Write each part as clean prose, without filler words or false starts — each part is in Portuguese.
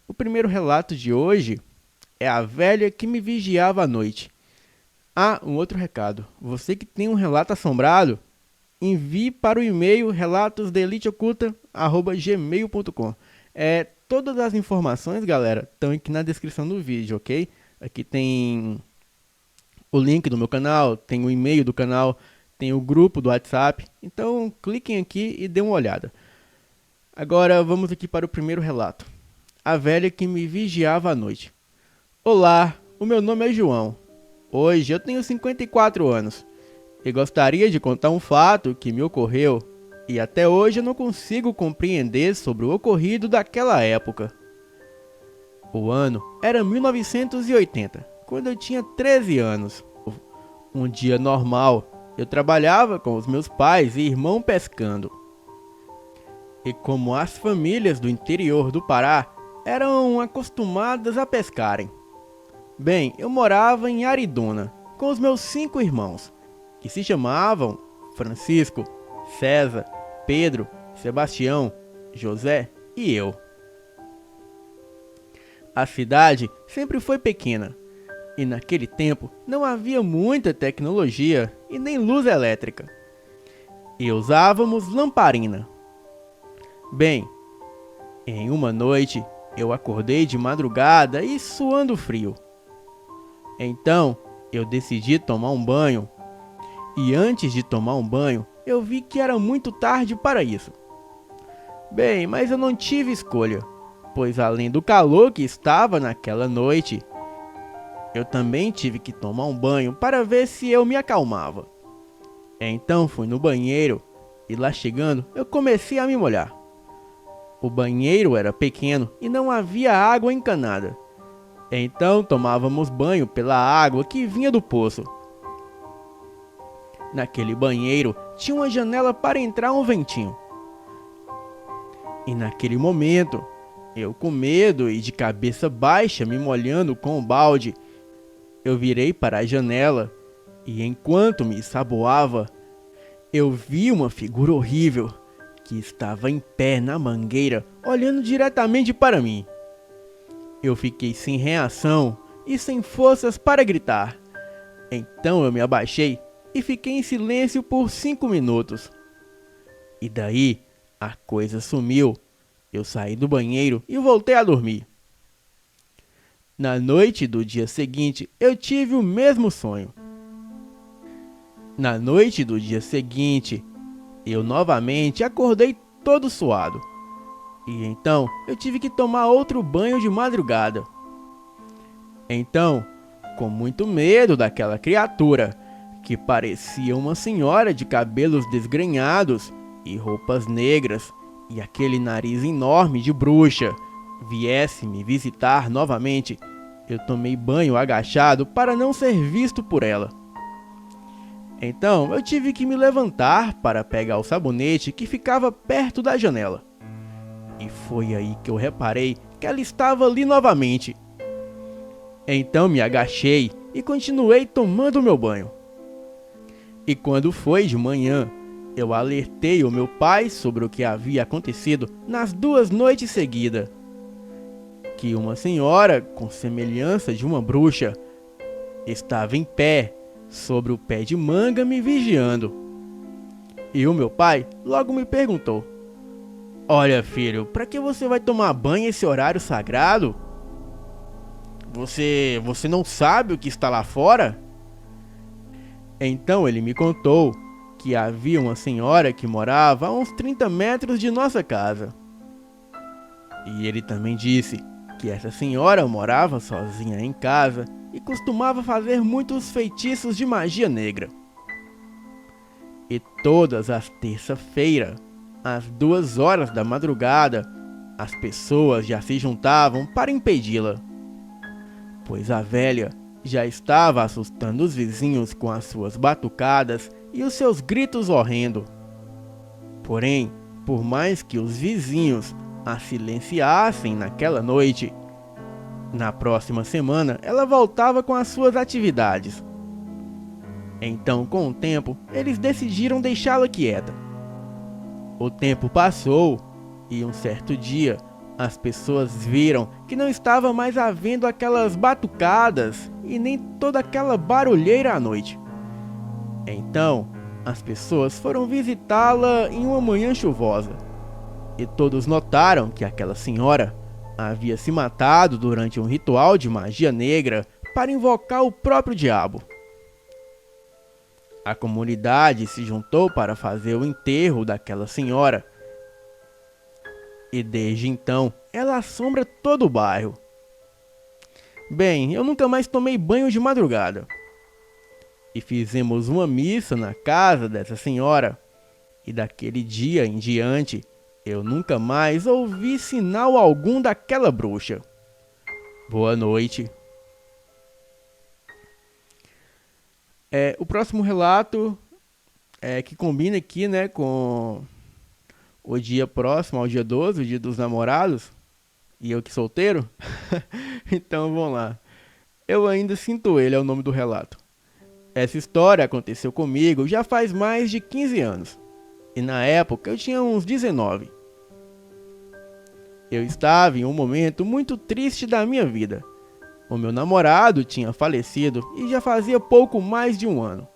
O primeiro relato de hoje é a velha que me vigiava à noite. Ah, um outro recado. Você que tem um relato assombrado, envie para o e-mail relatosdeliteoculta@gmail.com. Todas as informações, galera, estão aqui na descrição do vídeo, ok? Aqui tem o link do meu canal, tem o e-mail do canal, tem o grupo do WhatsApp. Então, cliquem aqui e dêem uma olhada. Agora, vamos aqui para o primeiro relato. A velha que me vigiava à noite. Olá, o meu nome é João. Hoje eu tenho 54 anos e gostaria de contar um fato que me ocorreu e até hoje eu não consigo compreender sobre o ocorrido daquela época. O ano era 1980, quando eu tinha 13 anos. Um dia normal, eu trabalhava com os meus pais e irmão pescando. E como as famílias do interior do Pará eram acostumadas a pescarem. Bem, eu morava em Ariduna com os meus 5 irmãos, que se chamavam Francisco, César, Pedro, Sebastião, José e eu. A cidade sempre foi pequena, e naquele tempo não havia muita tecnologia e nem luz elétrica. E usávamos lamparina. Bem, em uma noite eu acordei de madrugada e suando frio. Então eu decidi tomar um banho. E antes de tomar um banho, eu vi que era muito tarde para isso. Bem, mas eu não tive escolha, pois além do calor que estava naquela noite, eu também tive que tomar um banho para ver se eu me acalmava. Então fui no banheiro e lá chegando eu comecei a me molhar. O banheiro era pequeno e não havia água encanada. Então tomávamos banho pela água que vinha do poço. Naquele banheiro tinha uma janela para entrar um ventinho. E naquele momento, eu com medo e de cabeça baixa me molhando com o balde, eu virei para a janela e enquanto me saboava, eu vi uma figura horrível que estava em pé na mangueira olhando diretamente para mim. Eu fiquei sem reação e sem forças para gritar. Então eu me abaixei e fiquei em silêncio por 5 minutos. E daí a coisa sumiu. Eu saí do banheiro e voltei a dormir. Na noite do dia seguinte, eu tive o mesmo sonho. Na noite do dia seguinte, eu novamente acordei todo suado. E então eu tive que tomar outro banho de madrugada. Então, com muito medo daquela criatura, que parecia uma senhora de cabelos desgrenhados e roupas negras, e aquele nariz enorme de bruxa, viesse me visitar novamente, eu tomei banho agachado para não ser visto por ela. Então eu tive que me levantar para pegar o sabonete que ficava perto da janela. E foi aí que eu reparei que ela estava ali novamente. Então me agachei e continuei tomando meu banho. E quando foi de manhã, eu alertei o meu pai sobre o que havia acontecido nas 2 noites seguidas. Que uma senhora, com semelhança de uma bruxa, estava em pé, sobre o pé de manga me vigiando. E o meu pai logo me perguntou: olha, filho, para que você vai tomar banho esse horário sagrado? Você não sabe o que está lá fora? Então ele me contou que havia uma senhora que morava a uns 30 metros de nossa casa. E ele também disse que essa senhora morava sozinha em casa e costumava fazer muitos feitiços de magia negra. E todas as terça-feiras, às 2 horas da madrugada, as pessoas já se juntavam para impedi-la, pois a velha já estava assustando os vizinhos com as suas batucadas e os seus gritos horrendos. Porém, por mais que os vizinhos a silenciassem naquela noite, na próxima semana ela voltava com as suas atividades. Então, com o tempo, eles decidiram deixá-la quieta. O tempo passou e um certo dia, as pessoas viram que não estava mais havendo aquelas batucadas e nem toda aquela barulheira à noite. Então, as pessoas foram visitá-la em uma manhã chuvosa, e todos notaram que aquela senhora havia se matado durante um ritual de magia negra para invocar o próprio diabo. A comunidade se juntou para fazer o enterro daquela senhora, e desde então ela assombra todo o bairro. Bem, eu nunca mais tomei banho de madrugada. E fizemos uma missa na casa dessa senhora, e daquele dia em diante eu nunca mais ouvi sinal algum daquela bruxa. Boa noite. O próximo relato que combina aqui, né, com o dia próximo ao dia 12, o dia dos namorados, e eu que solteiro. Então vamos lá. Eu ainda sinto ele, é o nome do relato. Essa história aconteceu comigo já faz mais de 15 anos. E na época eu tinha uns 19. Eu estava em um momento muito triste da minha vida. O meu namorado tinha falecido e já fazia pouco mais de um ano.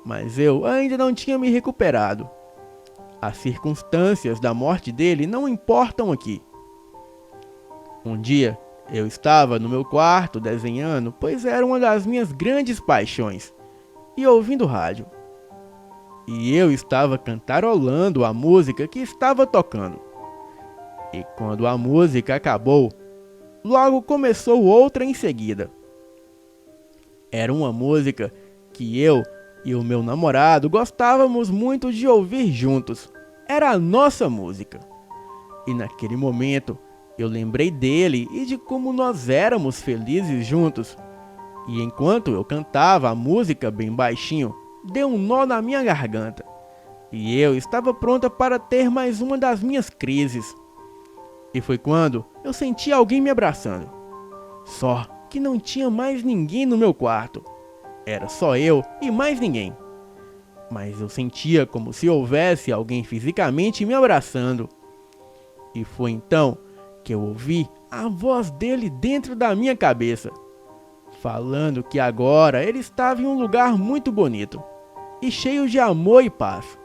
Mas eu ainda não tinha me recuperado. As circunstâncias da morte dele não importam aqui. Um dia, eu estava no meu quarto desenhando, pois era uma das minhas grandes paixões, e ouvindo rádio. E eu estava cantarolando a música que estava tocando. E quando a música acabou, logo começou outra em seguida. Era uma música que eu e o meu namorado gostávamos muito de ouvir juntos. Era a nossa música. E naquele momento, eu lembrei dele e de como nós éramos felizes juntos. E enquanto eu cantava a música bem baixinho, deu um nó na minha garganta. E eu estava pronta para ter mais uma das minhas crises. E foi quando eu senti alguém me abraçando. Só que não tinha mais ninguém no meu quarto. Era só eu e mais ninguém. Mas eu sentia como se houvesse alguém fisicamente me abraçando. E foi então que eu ouvi a voz dele dentro da minha cabeça, falando que agora ele estava em um lugar muito bonito e cheio de amor e paz.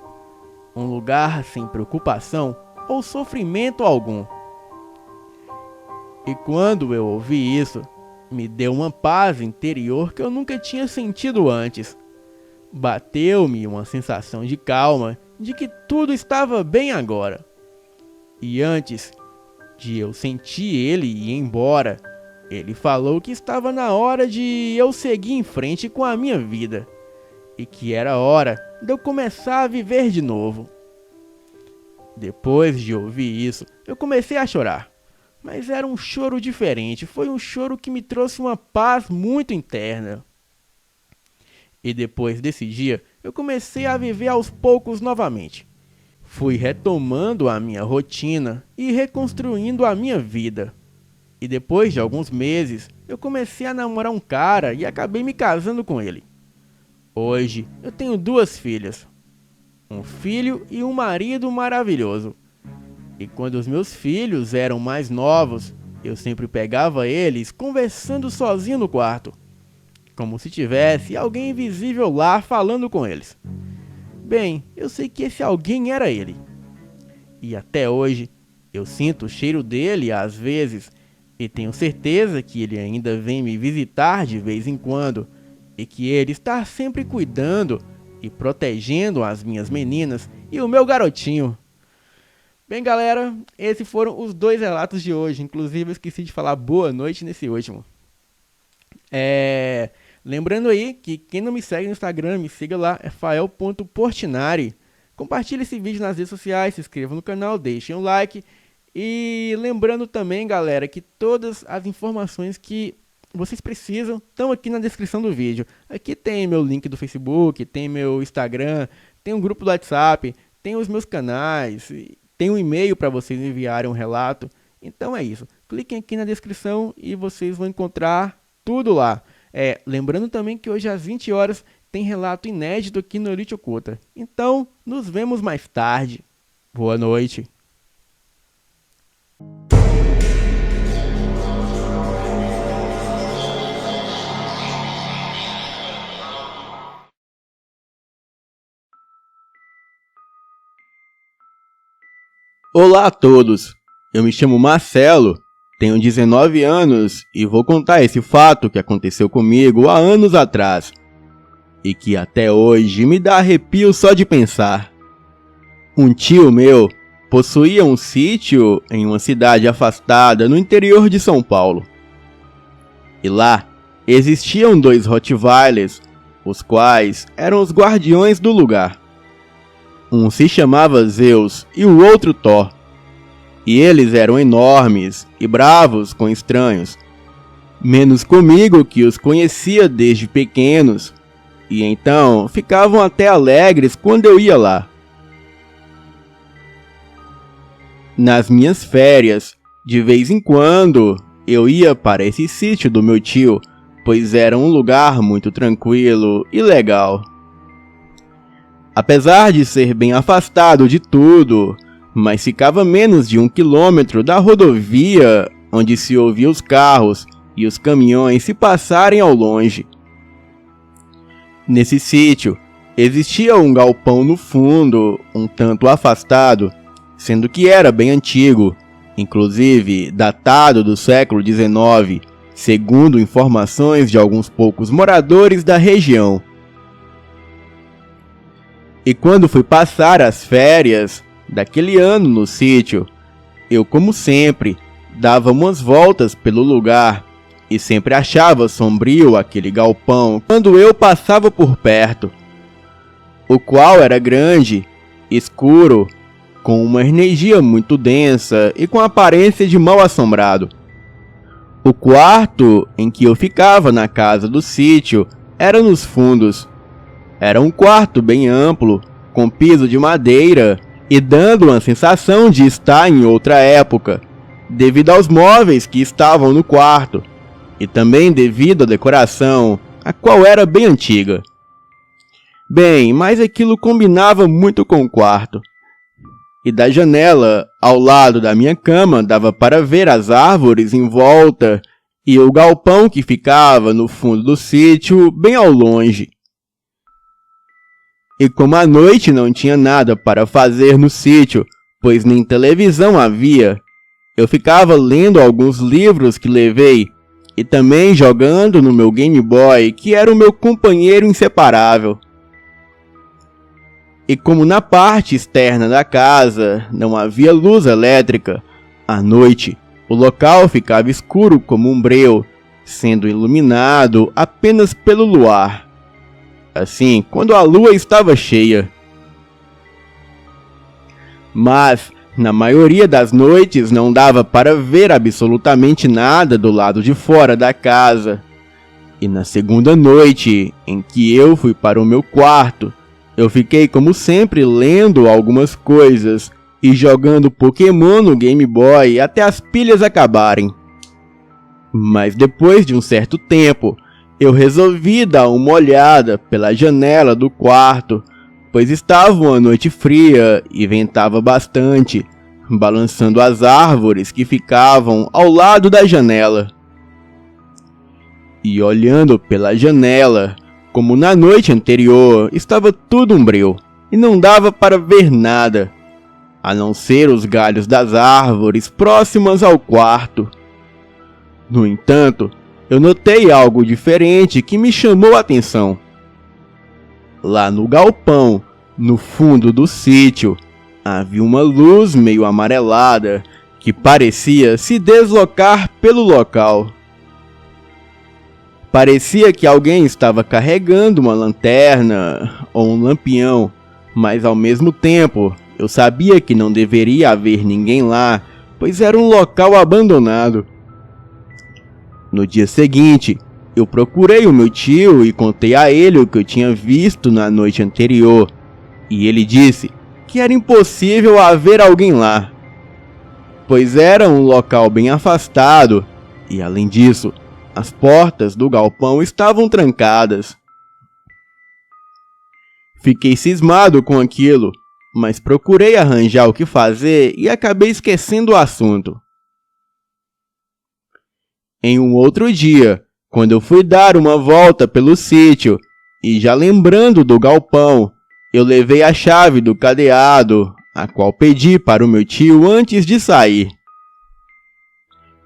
Um lugar sem preocupação ou sofrimento algum. E quando eu ouvi isso, me deu uma paz interior que eu nunca tinha sentido antes. Bateu-me uma sensação de calma, de que tudo estava bem agora. E antes de eu sentir ele ir embora, ele falou que estava na hora de eu seguir em frente com a minha vida, e que era hora de eu começar a viver de novo. Depois de ouvir isso, eu comecei a chorar. Mas era um choro diferente, foi um choro que me trouxe uma paz muito interna. E depois desse dia, eu comecei a viver aos poucos novamente. Fui retomando a minha rotina e reconstruindo a minha vida. E depois de alguns meses, eu comecei a namorar um cara e acabei me casando com ele. Hoje, eu tenho 2 filhas, um filho e um marido maravilhoso. E quando os meus filhos eram mais novos, eu sempre pegava eles conversando sozinho no quarto, como se tivesse alguém invisível lá falando com eles. Bem, eu sei que esse alguém era ele. E até hoje, eu sinto o cheiro dele às vezes, e tenho certeza que ele ainda vem me visitar de vez em quando, e que ele está sempre cuidando e protegendo as minhas meninas e o meu garotinho. Bem, galera, esses foram os 2 relatos de hoje. Inclusive, eu esqueci de falar boa noite nesse último. Lembrando aí que quem não me segue no Instagram, me siga lá, é fael.portinari. Compartilhe esse vídeo nas redes sociais, se inscreva no canal, deixem um like. E lembrando também, galera, que todas as informações que vocês precisam estão aqui na descrição do vídeo. Aqui tem meu link do Facebook, tem meu Instagram, tem um grupo do WhatsApp, tem os meus canais, tem um e-mail para vocês enviarem um relato. Então é isso. Cliquem aqui na descrição e vocês vão encontrar tudo lá. Lembrando também que hoje às 20 horas tem relato inédito aqui no Elite Oculta. Então, nos vemos mais tarde. Boa noite. Olá a todos, eu me chamo Marcelo, tenho 19 anos e vou contar esse fato que aconteceu comigo há anos atrás e que até hoje me dá arrepio só de pensar. Um tio meu possuía um sítio em uma cidade afastada no interior de São Paulo. E lá existiam 2 Rottweilers, os quais eram os guardiões do lugar. Um se chamava Zeus e o outro Thor. E eles eram enormes e bravos com estranhos, menos comigo que os conhecia desde pequenos, e então ficavam até alegres quando eu ia lá. Nas minhas férias, de vez em quando, eu ia para esse sítio do meu tio, pois era um lugar muito tranquilo e legal. Apesar de ser bem afastado de tudo, mas ficava menos de 1 quilômetro da rodovia onde se ouvia os carros e os caminhões se passarem ao longe. Nesse sítio, existia um galpão no fundo, um tanto afastado, sendo que era bem antigo, inclusive datado do século XIX, segundo informações de alguns poucos moradores da região. E quando fui passar as férias daquele ano no sítio, eu, como sempre, dava umas voltas pelo lugar e sempre achava sombrio aquele galpão quando eu passava por perto, o qual era grande, escuro, com uma energia muito densa e com aparência de mal assombrado. O quarto em que eu ficava na casa do sítio era nos fundos. Era um quarto bem amplo, com piso de madeira e dando uma sensação de estar em outra época, devido aos móveis que estavam no quarto, e também devido à decoração, a qual era bem antiga. Bem, mas aquilo combinava muito com o quarto. E da janela, ao lado da minha cama, dava para ver as árvores em volta e o galpão que ficava no fundo do sítio, bem ao longe. E como à noite não tinha nada para fazer no sítio, pois nem televisão havia, eu ficava lendo alguns livros que levei e também jogando no meu Game Boy, que era o meu companheiro inseparável. E como na parte externa da casa não havia luz elétrica, à noite o local ficava escuro como um breu, sendo iluminado apenas pelo luar. Assim, quando a lua estava cheia. Mas, na maioria das noites, não dava para ver absolutamente nada do lado de fora da casa. E na segunda noite, em que eu fui para o meu quarto, eu fiquei como sempre lendo algumas coisas e jogando Pokémon no Game Boy até as pilhas acabarem. Mas depois de um certo tempo, eu resolvi dar uma olhada pela janela do quarto, pois estava uma noite fria e ventava bastante, balançando as árvores que ficavam ao lado da janela. E olhando pela janela, como na noite anterior, estava tudo um breu e não dava para ver nada, a não ser os galhos das árvores próximas ao quarto. No entanto, eu notei algo diferente que me chamou a atenção. Lá no galpão, no fundo do sítio, havia uma luz meio amarelada que parecia se deslocar pelo local. Parecia que alguém estava carregando uma lanterna ou um lampião, mas ao mesmo tempo eu sabia que não deveria haver ninguém lá, pois era um local abandonado. No dia seguinte, eu procurei o meu tio e contei a ele o que eu tinha visto na noite anterior, e ele disse que era impossível haver alguém lá, pois era um local bem afastado e, além disso, as portas do galpão estavam trancadas. Fiquei cismado com aquilo, mas procurei arranjar o que fazer e acabei esquecendo o assunto. Em um outro dia, quando eu fui dar uma volta pelo sítio, e já lembrando do galpão, eu levei a chave do cadeado, a qual pedi para o meu tio antes de sair.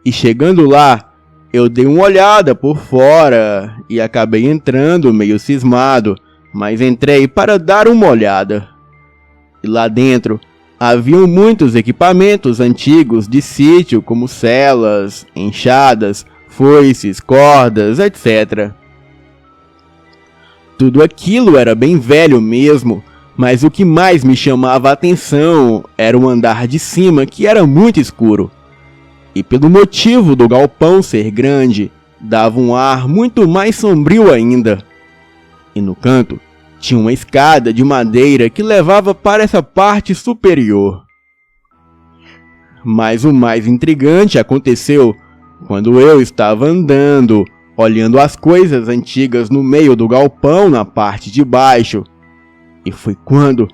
E chegando lá, eu dei uma olhada por fora e acabei entrando meio cismado, mas entrei para dar uma olhada. E lá dentro, haviam muitos equipamentos antigos de sítio, como selas, enxadas, foices, cordas, etc. Tudo aquilo era bem velho mesmo, mas o que mais me chamava a atenção era o andar de cima, que era muito escuro. E pelo motivo do galpão ser grande, dava um ar muito mais sombrio ainda. E no canto, tinha uma escada de madeira que levava para essa parte superior. Mas o mais intrigante aconteceu quando eu estava andando, olhando as coisas antigas no meio do galpão na parte de baixo. E foi quando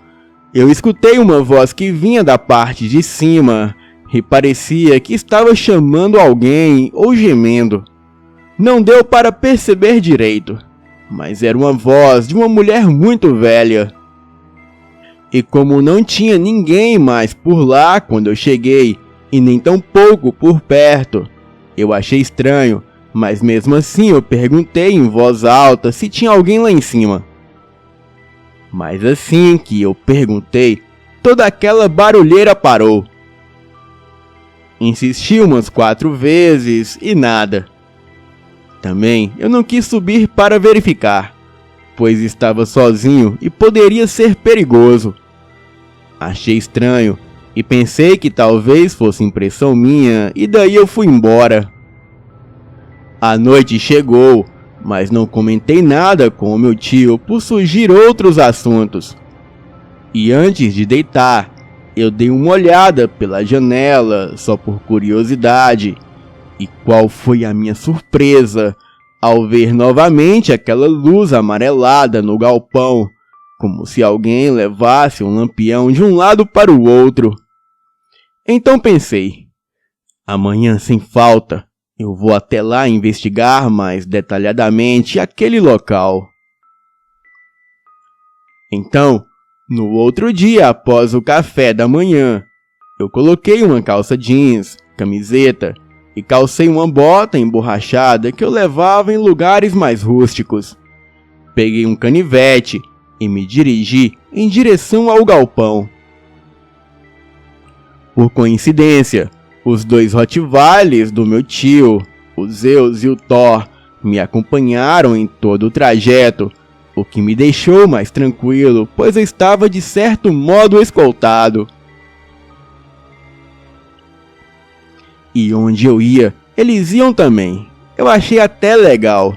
eu escutei uma voz que vinha da parte de cima e parecia que estava chamando alguém ou gemendo. Não deu para perceber direito, mas era uma voz de uma mulher muito velha. E como não tinha ninguém mais por lá quando eu cheguei, e nem tão pouco por perto, eu achei estranho, mas mesmo assim eu perguntei em voz alta se tinha alguém lá em cima. Mas assim que eu perguntei, toda aquela barulheira parou. Insisti umas 4 vezes e nada. Também eu não quis subir para verificar, pois estava sozinho e poderia ser perigoso. Achei estranho e pensei que talvez fosse impressão minha e daí eu fui embora. A noite chegou, mas não comentei nada com o meu tio por surgir outros assuntos. E antes de deitar, eu dei uma olhada pela janela, só por curiosidade. E qual foi a minha surpresa ao ver novamente aquela luz amarelada no galpão, como se alguém levasse um lampião de um lado para o outro. Então pensei, amanhã sem falta, eu vou até lá investigar mais detalhadamente aquele local. Então, no outro dia após o café da manhã, eu coloquei uma calça jeans, camiseta e calcei uma bota emborrachada que eu levava em lugares mais rústicos. Peguei um canivete e me dirigi em direção ao galpão. Por coincidência, os 2 Rottweilers do meu tio, o Zeus e o Thor, me acompanharam em todo o trajeto, o que me deixou mais tranquilo, pois eu estava de certo modo escoltado. E onde eu ia, eles iam também. Eu achei até legal,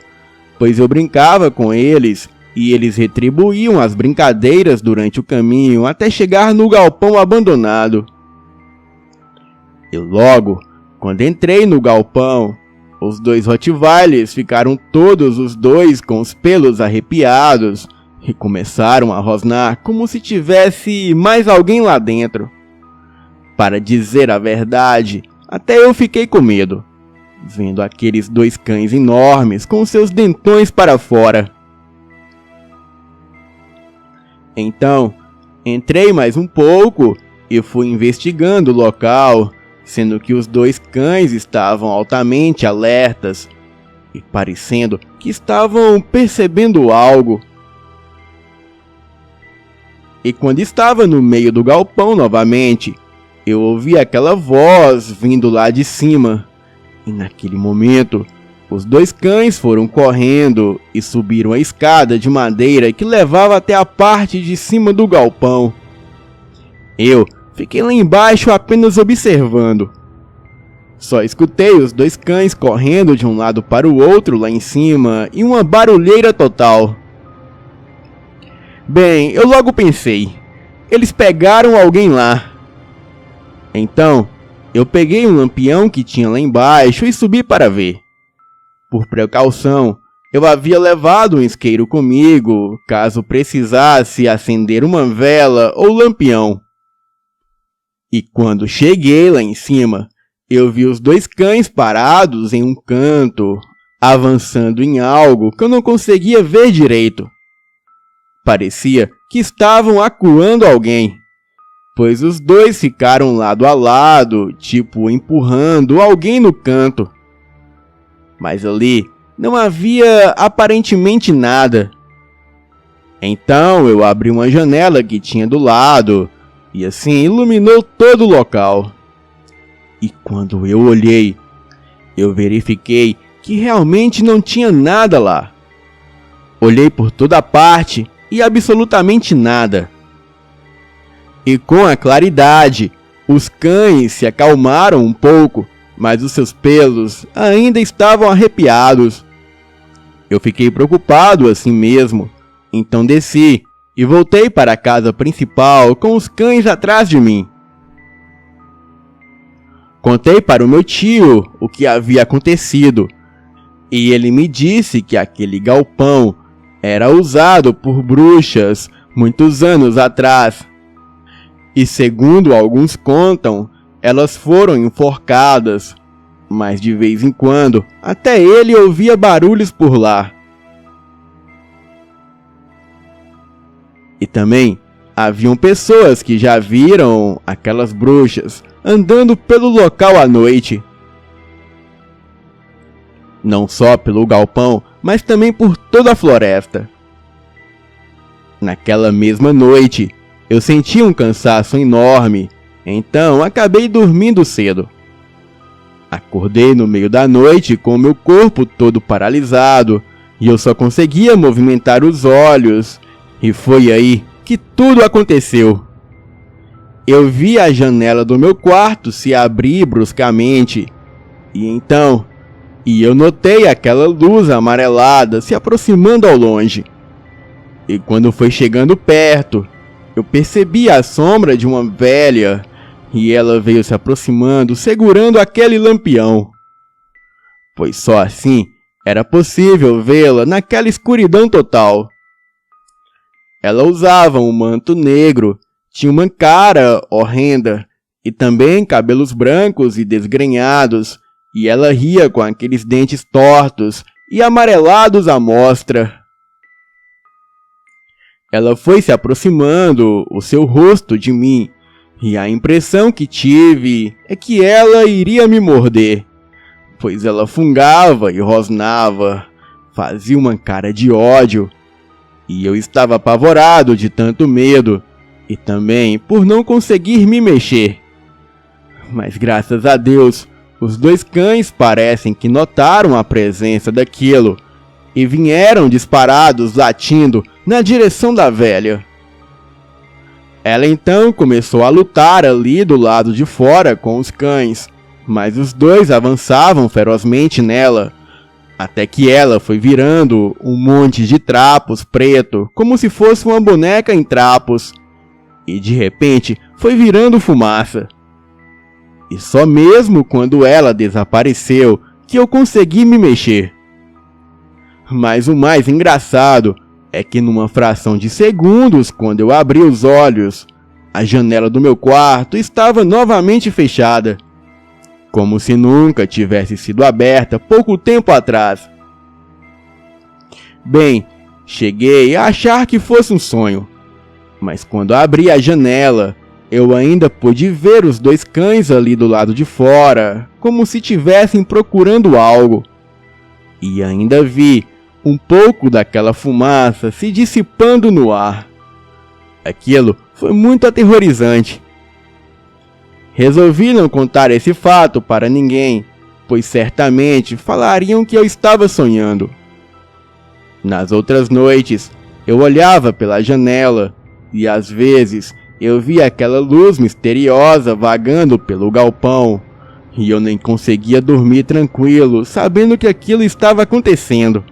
pois eu brincava com eles e eles retribuíam as brincadeiras durante o caminho até chegar no galpão abandonado. E logo, quando entrei no galpão, os 2 Rottweilers ficaram todos os 2 com os pelos arrepiados e começaram a rosnar como se tivesse mais alguém lá dentro. Para dizer a verdade, até eu fiquei com medo, vendo aqueles 2 cães enormes com seus dentões para fora. Então, entrei mais um pouco e fui investigando o local, sendo que os 2 cães estavam altamente alertas e parecendo que estavam percebendo algo. E quando estava no meio do galpão novamente, eu ouvi aquela voz vindo lá de cima. E naquele momento, os 2 cães foram correndo e subiram a escada de madeira que levava até a parte de cima do galpão. Eu fiquei lá embaixo apenas observando. Só escutei os 2 cães correndo de um lado para o outro lá em cima e uma barulheira total. Bem, eu logo pensei, eles pegaram alguém lá. Então, eu peguei um lampião que tinha lá embaixo e subi para ver. Por precaução, eu havia levado um isqueiro comigo, caso precisasse acender uma vela ou lampião. E quando cheguei lá em cima, eu vi os 2 cães parados em um canto, avançando em algo que eu não conseguia ver direito. Parecia que estavam acuando alguém, pois os dois ficaram lado a lado, tipo empurrando alguém no canto. Mas ali não havia aparentemente nada. Então eu abri uma janela que tinha do lado e assim iluminou todo o local. E quando eu olhei, eu verifiquei que realmente não tinha nada lá. Olhei por toda parte e absolutamente nada. E com a claridade, os cães se acalmaram um pouco, mas os seus pelos ainda estavam arrepiados. Eu fiquei preocupado assim mesmo, então desci e voltei para a casa principal com os cães atrás de mim. Contei para o meu tio o que havia acontecido, e ele me disse que aquele galpão era usado por bruxas muitos anos atrás. E segundo alguns contam, elas foram enforcadas, mas de vez em quando até ele ouvia barulhos por lá. E também haviam pessoas que já viram aquelas bruxas andando pelo local à noite. Não só pelo galpão, mas também por toda a floresta. Naquela mesma noite, eu senti um cansaço enorme, então acabei dormindo cedo. Acordei no meio da noite com meu corpo todo paralisado e eu só conseguia movimentar os olhos, e foi aí que tudo aconteceu. Eu vi a janela do meu quarto se abrir bruscamente, e eu notei aquela luz amarelada se aproximando ao longe. E quando foi chegando perto, eu percebi a sombra de uma velha, e ela veio se aproximando segurando aquele lampião. Pois só assim era possível vê-la naquela escuridão total. Ela usava um manto negro, tinha uma cara horrenda e também cabelos brancos e desgrenhados, e ela ria com aqueles dentes tortos e amarelados à mostra. Ela foi se aproximando, o seu rosto de mim, e a impressão que tive é que ela iria me morder, pois ela fungava e rosnava, fazia uma cara de ódio, e eu estava apavorado de tanto medo, e também por não conseguir me mexer. Mas graças a Deus, os dois cães parecem que notaram a presença daquilo, e vieram disparados latindo na direção da velha. Ela então começou a lutar ali do lado de fora com os cães, mas os dois avançavam ferozmente nela, até que ela foi virando um monte de trapos preto, como se fosse uma boneca em trapos, e de repente foi virando fumaça. E só mesmo quando ela desapareceu que eu consegui me mexer. Mas o mais engraçado é que numa fração de segundos, quando eu abri os olhos, a janela do meu quarto estava novamente fechada, como se nunca tivesse sido aberta pouco tempo atrás. Bem, cheguei a achar que fosse um sonho, mas quando abri a janela, eu ainda pude ver os dois cães ali do lado de fora, como se estivessem procurando algo. E ainda vi um pouco daquela fumaça se dissipando no ar. Aquilo foi muito aterrorizante. Resolvi não contar esse fato para ninguém, pois certamente falariam que eu estava sonhando. Nas outras noites, eu olhava pela janela e às vezes eu via aquela luz misteriosa vagando pelo galpão, e eu nem conseguia dormir tranquilo, sabendo que aquilo estava acontecendo.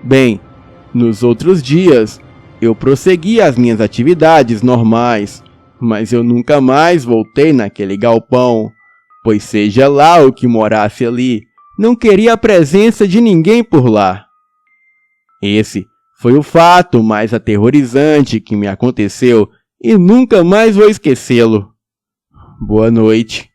Bem, nos outros dias, eu prossegui as minhas atividades normais, mas eu nunca mais voltei naquele galpão, pois seja lá o que morasse ali, não queria a presença de ninguém por lá. Esse foi o fato mais aterrorizante que me aconteceu e nunca mais vou esquecê-lo. Boa noite.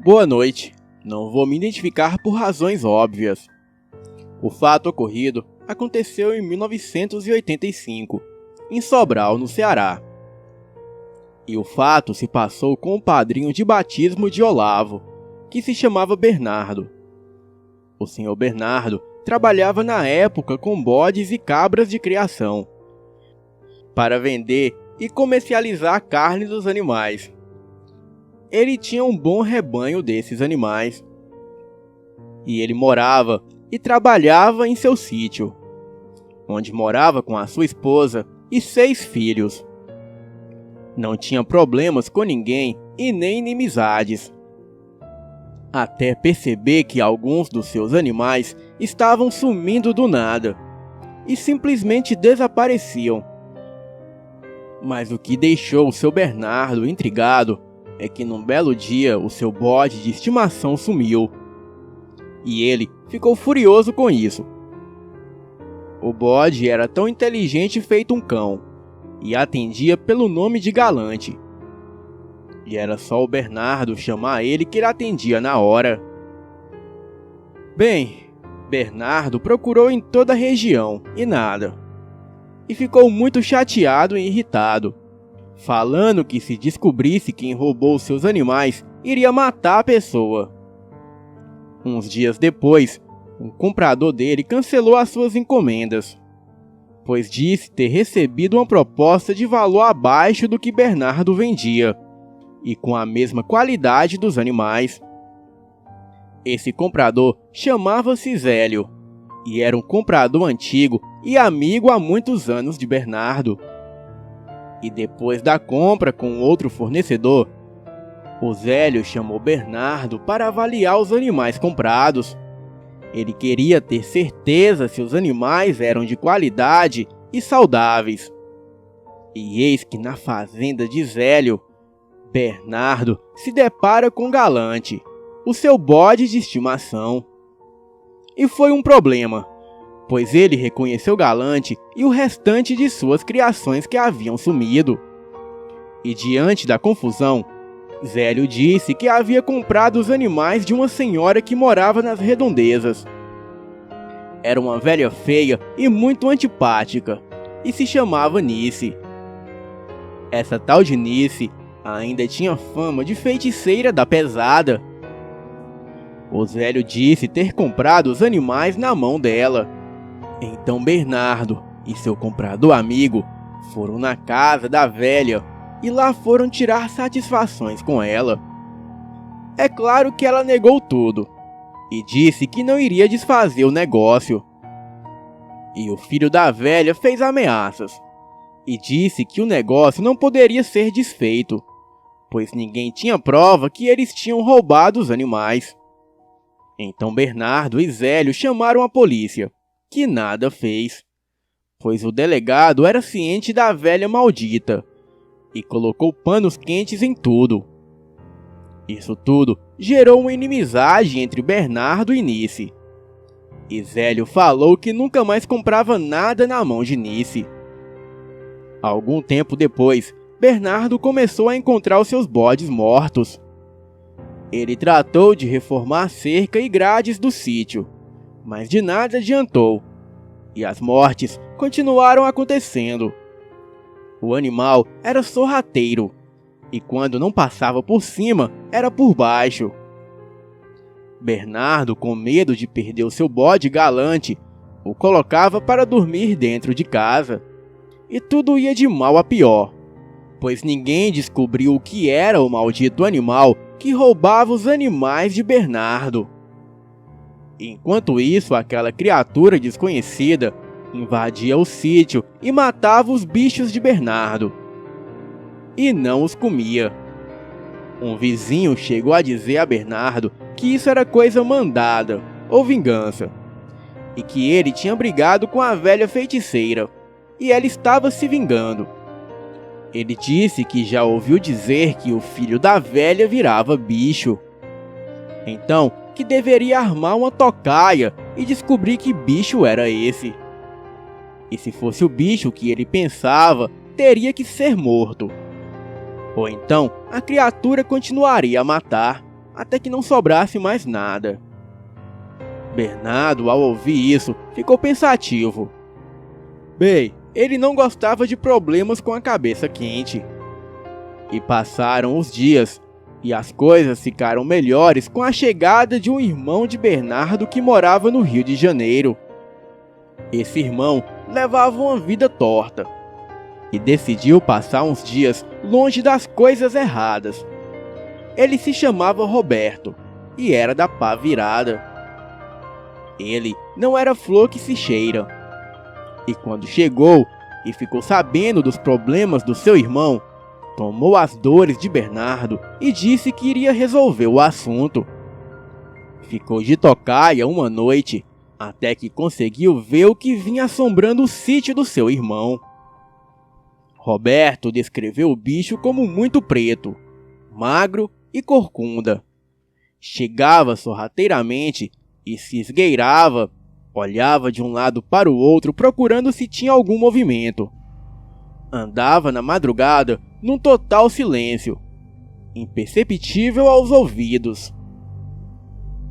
Boa noite. Não vou me identificar por razões óbvias. O fato ocorrido aconteceu em 1985, em Sobral, no Ceará. E o fato se passou com o padrinho de batismo de Olavo, que se chamava Bernardo. O senhor Bernardo trabalhava na época com bodes e cabras de criação, para vender e comercializar a carne dos animais. Ele tinha um bom rebanho desses animais. E ele morava e trabalhava em seu sítio, onde morava com a sua esposa e 6 filhos. Não tinha problemas com ninguém e nem inimizades. Até perceber que alguns dos seus animais estavam sumindo do nada e simplesmente desapareciam. Mas o que deixou o seu Bernardo intrigado é que num belo dia o seu bode de estimação sumiu. E ele ficou furioso com isso. O bode era tão inteligente feito um cão e atendia pelo nome de Galante. E era só o Bernardo chamar ele que ele atendia na hora. Bem, Bernardo procurou em toda a região e nada. E ficou muito chateado e irritado, falando que se descobrisse quem roubou seus animais, iria matar a pessoa. Uns dias depois, um comprador dele cancelou as suas encomendas, pois disse ter recebido uma proposta de valor abaixo do que Bernardo vendia, e com a mesma qualidade dos animais. Esse comprador chamava-se Zélio, e era um comprador antigo e amigo há muitos anos de Bernardo. E depois da compra com outro fornecedor, o Zélio chamou Bernardo para avaliar os animais comprados. Ele queria ter certeza se os animais eram de qualidade e saudáveis. E eis que na fazenda de Zélio, Bernardo se depara com Galante, o seu bode de estimação. E foi um problema, pois ele reconheceu Galante e o restante de suas criações que haviam sumido. E diante da confusão, Zélio disse que havia comprado os animais de uma senhora que morava nas redondezas. Era uma velha feia e muito antipática, e se chamava Nice. Essa tal de Nice ainda tinha fama de feiticeira da pesada. O Zélio disse ter comprado os animais na mão dela. Então Bernardo e seu comprador amigo foram na casa da velha e lá foram tirar satisfações com ela. É claro que ela negou tudo e disse que não iria desfazer o negócio. E o filho da velha fez ameaças e disse que o negócio não poderia ser desfeito, pois ninguém tinha prova que eles tinham roubado os animais. Então Bernardo e Zélio chamaram a polícia, que nada fez, pois o delegado era ciente da velha maldita e colocou panos quentes em tudo. Isso tudo gerou uma inimizade entre Bernardo e Nice. E Zélio falou que nunca mais comprava nada na mão de Nice. Algum tempo depois, Bernardo começou a encontrar os seus bodes mortos. Ele tratou de reformar cerca e grades do sítio, mas de nada adiantou, e as mortes continuaram acontecendo. O animal era sorrateiro, e quando não passava por cima, era por baixo. Bernardo, com medo de perder o seu bode Galante, o colocava para dormir dentro de casa. E tudo ia de mal a pior, pois ninguém descobriu o que era o maldito animal que roubava os animais de Bernardo. Enquanto isso, aquela criatura desconhecida invadia o sítio e matava os bichos de Bernardo. E não os comia. Um vizinho chegou a dizer a Bernardo que isso era coisa mandada ou vingança, e que ele tinha brigado com a velha feiticeira, e ela estava se vingando. Ele disse que já ouviu dizer que o filho da velha virava bicho. Então, que deveria armar uma tocaia e descobrir que bicho era esse. E se fosse o bicho que ele pensava, teria que ser morto. Ou então, a criatura continuaria a matar. até que não sobrasse mais nada. Bernardo, ao ouvir isso, ficou pensativo. Bem, ele não gostava de problemas com a cabeça quente. E passaram os dias, e as coisas ficaram melhores com a chegada de um irmão de Bernardo que morava no Rio de Janeiro. Esse irmão levava uma vida torta e decidiu passar uns dias longe das coisas erradas. Ele se chamava Roberto e era da pá virada. Ele não era flor que se cheira. E quando chegou e ficou sabendo dos problemas do seu irmão, tomou as dores de Bernardo e disse que iria resolver o assunto. Ficou de tocaia uma noite, até que conseguiu ver o que vinha assombrando o sítio do seu irmão. Roberto descreveu o bicho como muito preto, magro e corcunda. Chegava sorrateiramente e se esgueirava, olhava de um lado para o outro procurando se tinha algum movimento. Andava na madrugada num total silêncio, imperceptível aos ouvidos.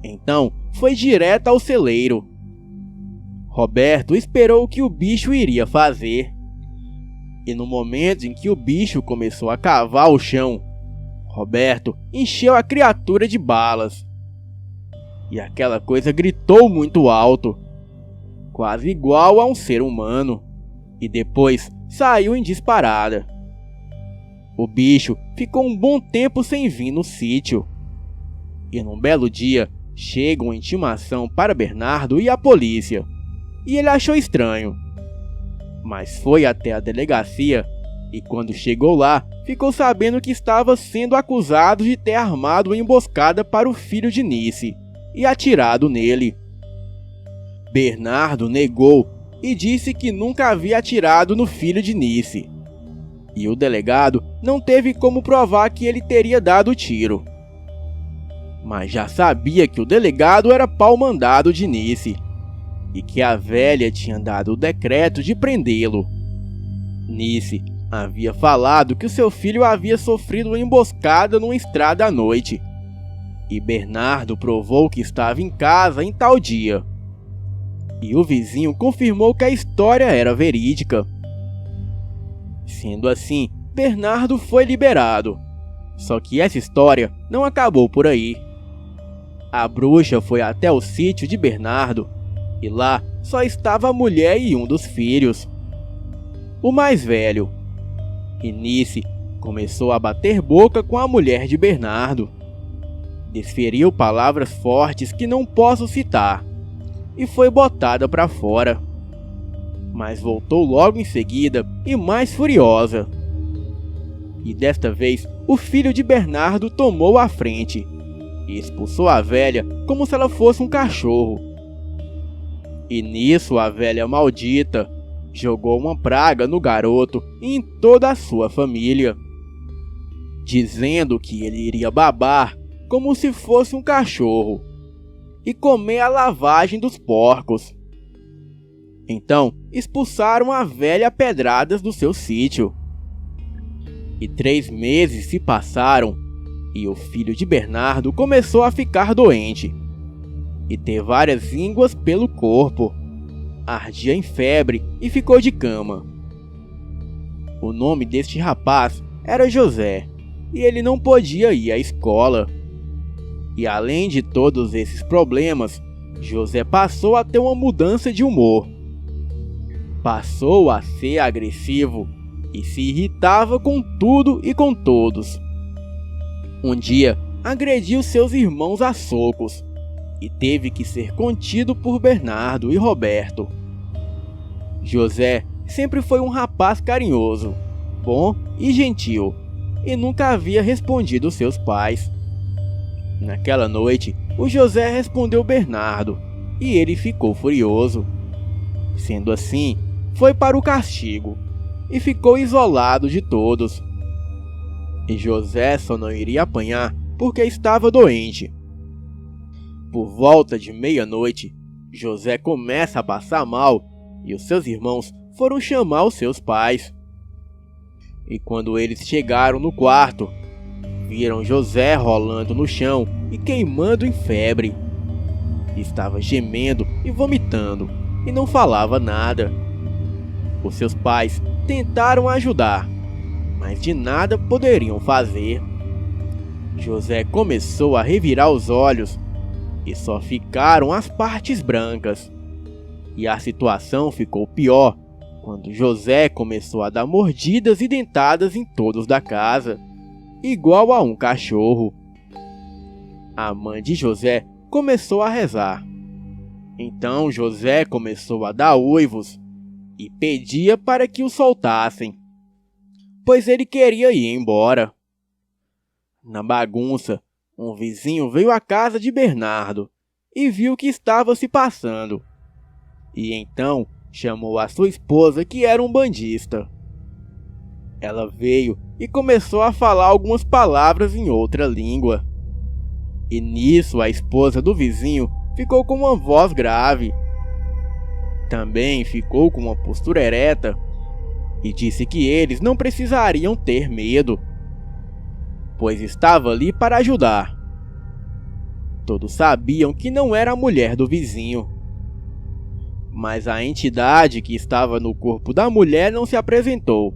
Então foi direto ao celeiro. Roberto esperou o que o bicho iria fazer. E no momento em que o bicho começou a cavar o chão, Roberto encheu a criatura de balas. E aquela coisa gritou muito alto, quase igual a um ser humano, e depois saiu em disparada. O bicho ficou um bom tempo sem vir no sítio. E num belo dia, chega uma intimação para Bernardo e a polícia. E ele achou estranho. Mas foi até a delegacia e quando chegou lá, ficou sabendo que estava sendo acusado de ter armado uma emboscada para o filho de Nice e atirado nele. Bernardo negou e disse que nunca havia atirado no filho de Nice. E o delegado não teve como provar que ele teria dado o tiro. Mas já sabia que o delegado era pau-mandado de Nice e que a velha tinha dado o decreto de prendê-lo. Nice havia falado que o seu filho havia sofrido uma emboscada numa estrada à noite. E Bernardo provou que estava em casa em tal dia. E o vizinho confirmou que a história era verídica. Sendo assim, Bernardo foi liberado. Só que essa história não acabou por aí. A bruxa foi até o sítio de Bernardo e lá só estava a mulher e um dos filhos, o mais velho. E Nice começou a bater boca com a mulher de Bernardo. Desferiu palavras fortes que não posso citar e foi botada para fora. Mas voltou logo em seguida e mais furiosa. E desta vez o filho de Bernardo tomou a frente e expulsou a velha como se ela fosse um cachorro. E nisso a velha maldita jogou uma praga no garoto e em toda a sua família, dizendo que ele iria babar como se fosse um cachorro e comer a lavagem dos porcos. Então expulsaram a velha a pedradas do seu sítio. E 3 meses se passaram e o filho de Bernardo começou a ficar doente e ter várias ínguas pelo corpo. Ardia em febre e ficou de cama. O nome deste rapaz era José e ele não podia ir à escola. E além de todos esses problemas, José passou a ter uma mudança de humor. Passou a ser agressivo e se irritava com tudo e com todos. Um dia, agrediu seus irmãos a socos e teve que ser contido por Bernardo e Roberto. José sempre foi um rapaz carinhoso, bom e gentil, e nunca havia respondido seus pais. Naquela noite, o José respondeu Bernardo, e ele ficou furioso. Sendo assim, foi para o castigo, e ficou isolado de todos. E José só não iria apanhar porque estava doente. Por volta de meia-noite, José começa a passar mal e os seus irmãos foram chamar os seus pais. E quando eles chegaram no quarto, viram José rolando no chão e queimando em febre. Estava gemendo e vomitando e não falava nada. Os seus pais tentaram ajudar, mas de nada poderiam fazer. José começou a revirar os olhos e só ficaram as partes brancas. E a situação ficou pior quando José começou a dar mordidas e dentadas em todos da casa, igual a um cachorro. A mãe de José começou a rezar. Então José começou a dar uivos e pedia para que o soltassem, pois ele queria ir embora. Na bagunça, um vizinho veio à casa de Bernardo e viu o que estava se passando. E então chamou a sua esposa, que era um bandista. Ela veio e começou a falar algumas palavras em outra língua. E nisso a esposa do vizinho ficou com uma voz grave. Também ficou com uma postura ereta e disse que eles não precisariam ter medo, pois estava ali para ajudar. Todos sabiam que não era a mulher do vizinho, mas a entidade que estava no corpo da mulher não se apresentou.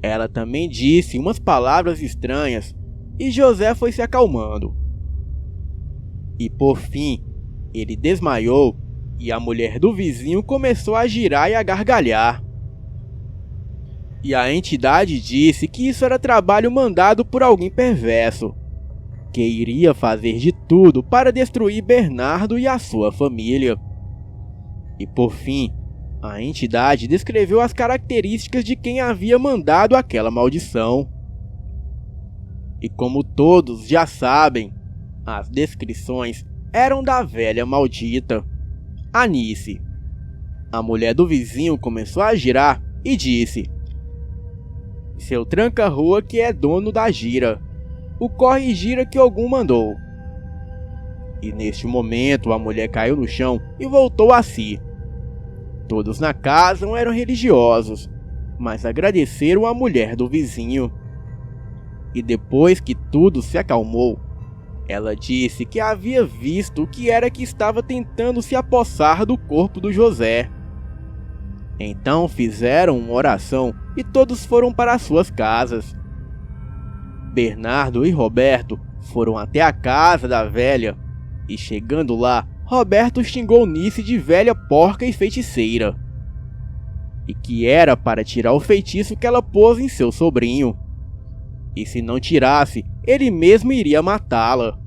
Ela também disse umas palavras estranhas e José foi se acalmando. E por fim, ele desmaiou e a mulher do vizinho começou a girar e a gargalhar. E a entidade disse que isso era trabalho mandado por alguém perverso, que iria fazer de tudo para destruir Bernardo e a sua família. E por fim, a entidade descreveu as características de quem havia mandado aquela maldição. E como todos já sabem, as descrições eram da velha maldita, Anice. A mulher do vizinho começou a girar e disse: "Seu tranca-rua que é dono da gira, o corre e gira que Ogum mandou." E neste momento a mulher caiu no chão e voltou a si. Todos na casa não eram religiosos, mas agradeceram a mulher do vizinho. E depois que tudo se acalmou, ela disse que havia visto o que era que estava tentando se apossar do corpo do José. Então fizeram uma oração e todos foram para suas casas. Bernardo e Roberto foram até a casa da velha e, chegando lá, Roberto xingou Nice de velha porca e feiticeira, e que era para tirar o feitiço que ela pôs em seu sobrinho, e se não tirasse, ele mesmo iria matá-la.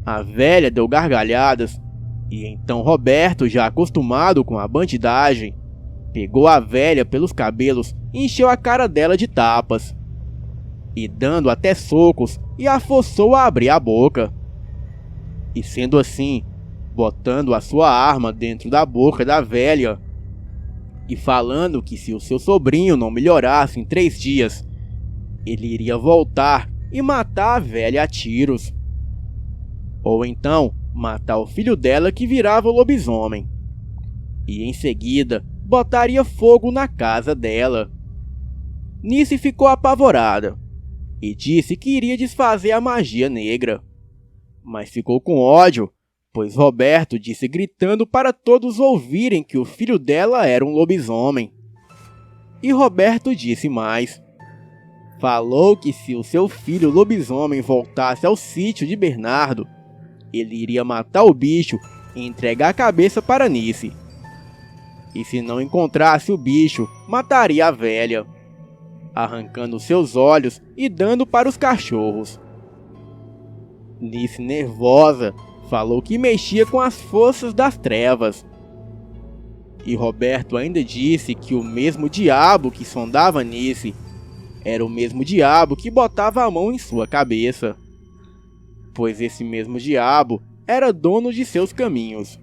A velha deu gargalhadas, e então Roberto, já acostumado com a bandidagem, pegou a velha pelos cabelos e encheu a cara dela de tapas, e dando até socos, e a forçou a abrir a boca. E sendo assim, botando a sua arma dentro da boca da velha, e falando que se o seu sobrinho não melhorasse em 3 dias, ele iria voltar e matar a velha a tiros. Ou então, matar o filho dela que virava lobisomem. E em seguida, botaria fogo na casa dela. Nice ficou apavorada e disse que iria desfazer a magia negra. Mas ficou com ódio, pois Roberto disse gritando para todos ouvirem que o filho dela era um lobisomem. E Roberto disse mais. Falou que se o seu filho lobisomem voltasse ao sítio de Bernardo, ele iria matar o bicho e entregar a cabeça para Nice. E se não encontrasse o bicho, mataria a velha, arrancando seus olhos e dando para os cachorros. Nice, nervosa, falou que mexia com as forças das trevas. E Roberto ainda disse que o mesmo diabo que sondava Nice era o mesmo diabo que botava a mão em sua cabeça, pois esse mesmo diabo era dono de seus caminhos,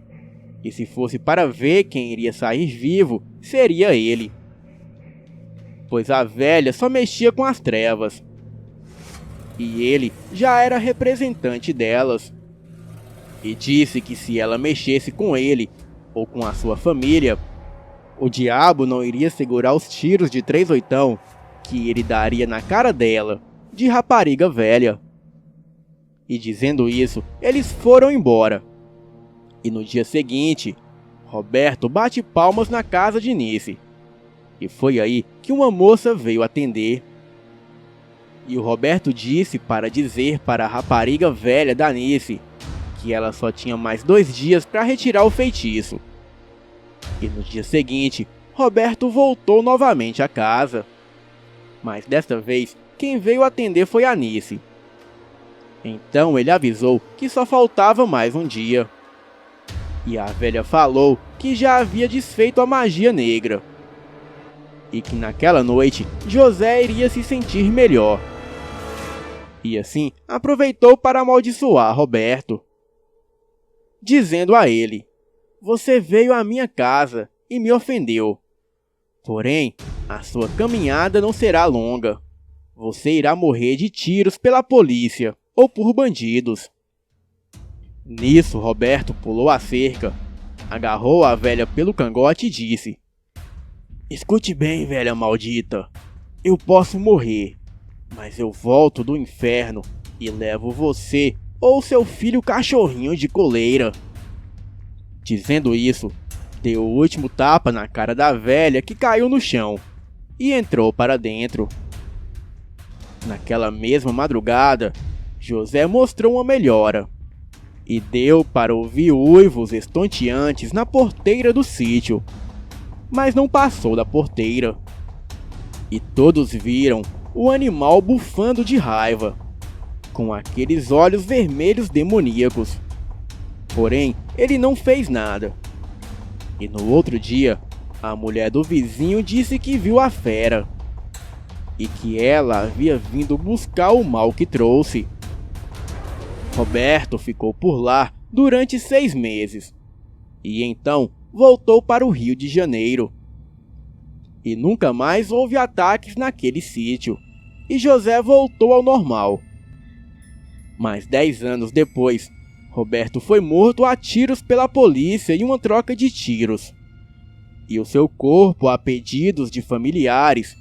e se fosse para ver quem iria sair vivo, seria ele, pois a velha só mexia com as trevas, e ele já era representante delas, e disse que se ela mexesse com ele, ou com a sua família, o diabo não iria segurar os tiros de 3/8 que ele daria na cara dela, de rapariga velha. E dizendo isso, eles foram embora. E no dia seguinte, Roberto bate palmas na casa de Nice. E foi aí que uma moça veio atender. E o Roberto disse para dizer para a rapariga velha da Nice que ela só tinha mais 2 dias para retirar o feitiço. E no dia seguinte, Roberto voltou novamente à casa. Mas desta vez, quem veio atender foi a Nice. Então ele avisou que só faltava mais um dia. E a velha falou que já havia desfeito a magia negra. E que naquela noite, José iria se sentir melhor. E assim, aproveitou para amaldiçoar Roberto, dizendo a ele: "Você veio à minha casa e me ofendeu. Porém, a sua caminhada não será longa. Você irá morrer de tiros pela polícia ou por bandidos." Nisso, Roberto pulou a cerca, agarrou a velha pelo cangote e disse: "Escute bem, velha maldita. Eu posso morrer, mas eu volto do inferno e levo você ou seu filho cachorrinho de coleira." Dizendo isso, deu o último tapa na cara da velha, que caiu no chão, e entrou para dentro. Naquela mesma madrugada, José mostrou uma melhora, e deu para ouvir uivos estonteantes na porteira do sítio, mas não passou da porteira. E todos viram o animal bufando de raiva, com aqueles olhos vermelhos demoníacos. Porém, ele não fez nada. E no outro dia, a mulher do vizinho disse que viu a fera, e que ela havia vindo buscar o mal que trouxe. Roberto ficou por lá durante 6 meses, e então voltou para o Rio de Janeiro. E nunca mais houve ataques naquele sítio, e José voltou ao normal. Mas 10 anos depois, Roberto foi morto a tiros pela polícia em uma troca de tiros. E o seu corpo, a pedidos de familiares,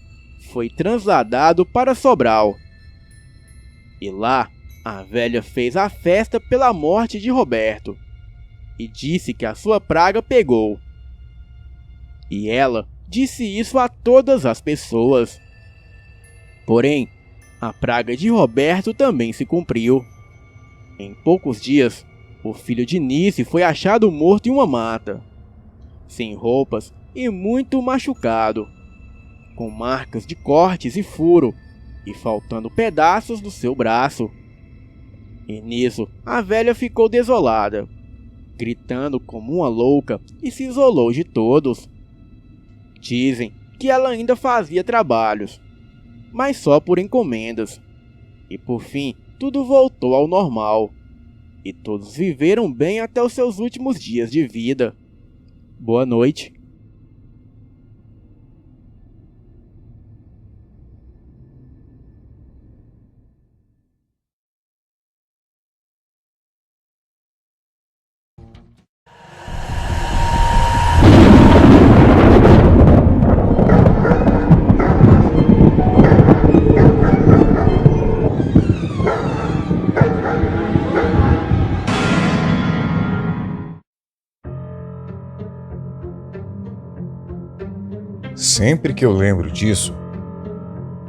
foi trasladado para Sobral. E lá, a velha fez a festa pela morte de Roberto, e disse que a sua praga pegou. E ela disse isso a todas as pessoas. Porém, a praga de Roberto também se cumpriu. Em poucos dias, o filho de Nice foi achado morto em uma mata, sem roupas e muito machucado, com marcas de cortes e furo, e faltando pedaços do seu braço. E nisso, a velha ficou desolada, gritando como uma louca, e se isolou de todos. Dizem que ela ainda fazia trabalhos, mas só por encomendas. E por fim, tudo voltou ao normal, e todos viveram bem até os seus últimos dias de vida. Boa noite. Sempre que eu lembro disso,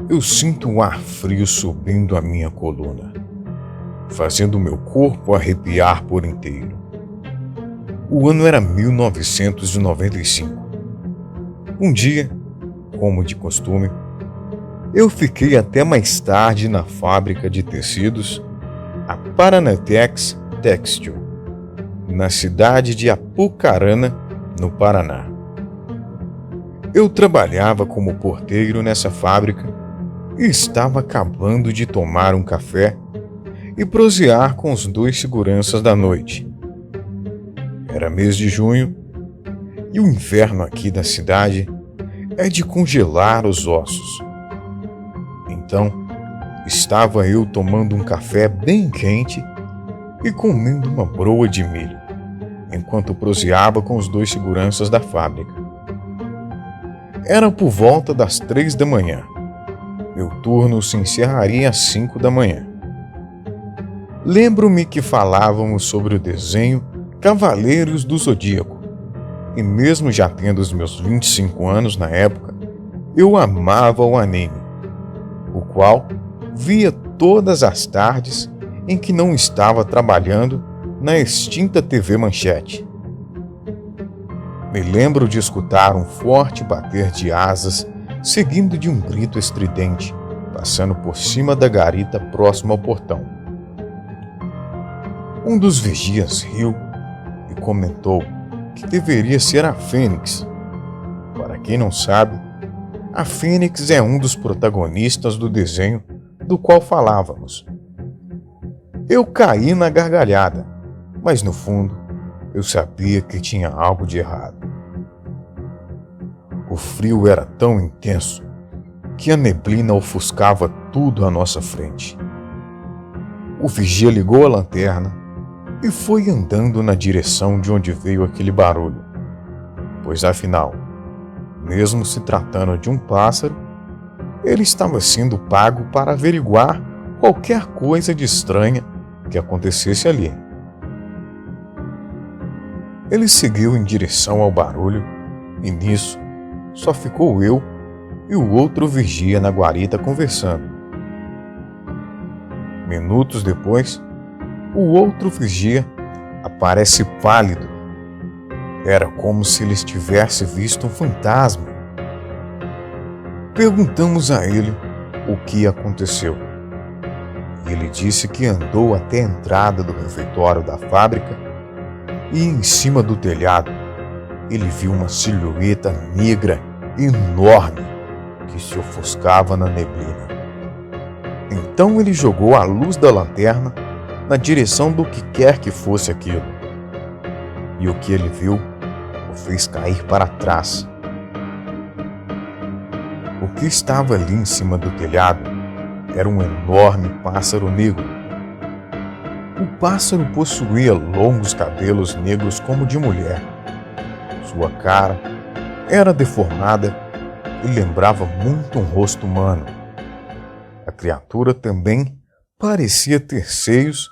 eu sinto um ar frio subindo a minha coluna, fazendo meu corpo arrepiar por inteiro. O ano era 1995. Um dia, como de costume, eu fiquei até mais tarde na fábrica de tecidos, a Paranatex Textil, na cidade de Apucarana, no Paraná. Eu trabalhava como porteiro nessa fábrica e estava acabando de tomar um café e prosear com os 2 seguranças da noite. Era mês de junho e o inverno aqui da cidade é de congelar os ossos. Então, estava eu tomando um café bem quente e comendo uma broa de milho, enquanto proseava com os 2 seguranças da fábrica. Era por volta das 3 da manhã. Meu turno se encerraria às 5 da manhã. Lembro-me que falávamos sobre o desenho Cavaleiros do Zodíaco, e mesmo já tendo os meus 25 anos na época, eu amava o anime, o qual via todas as tardes em que não estava trabalhando na extinta TV Manchete. Me lembro de escutar um forte bater de asas, seguido de um grito estridente, passando por cima da garita próxima ao portão. Um dos vigias riu e comentou que deveria ser a Fênix. Para quem não sabe, a Fênix é um dos protagonistas do desenho do qual falávamos. Eu caí na gargalhada, mas no fundo eu sabia que tinha algo de errado. O frio era tão intenso que a neblina ofuscava tudo à nossa frente. O vigia ligou a lanterna e foi andando na direção de onde veio aquele barulho, pois afinal, mesmo se tratando de um pássaro, ele estava sendo pago para averiguar qualquer coisa de estranha que acontecesse ali. Ele seguiu em direção ao barulho e nisso só ficou eu e o outro vigia na guarita conversando. Minutos depois, o outro vigia aparece pálido. Era como se ele tivesse visto um fantasma. Perguntamos a ele o que aconteceu. Ele disse que andou até a entrada do refeitório da fábrica e em cima do telhado ele viu uma silhueta negra enorme que se ofuscava na neblina. Então ele jogou a luz da lanterna na direção do que quer que fosse aquilo. E o que ele viu o fez cair para trás. O que estava ali em cima do telhado era um enorme pássaro negro. O pássaro possuía longos cabelos negros como de mulher. Sua cara era deformada e lembrava muito um rosto humano. A criatura também parecia ter seios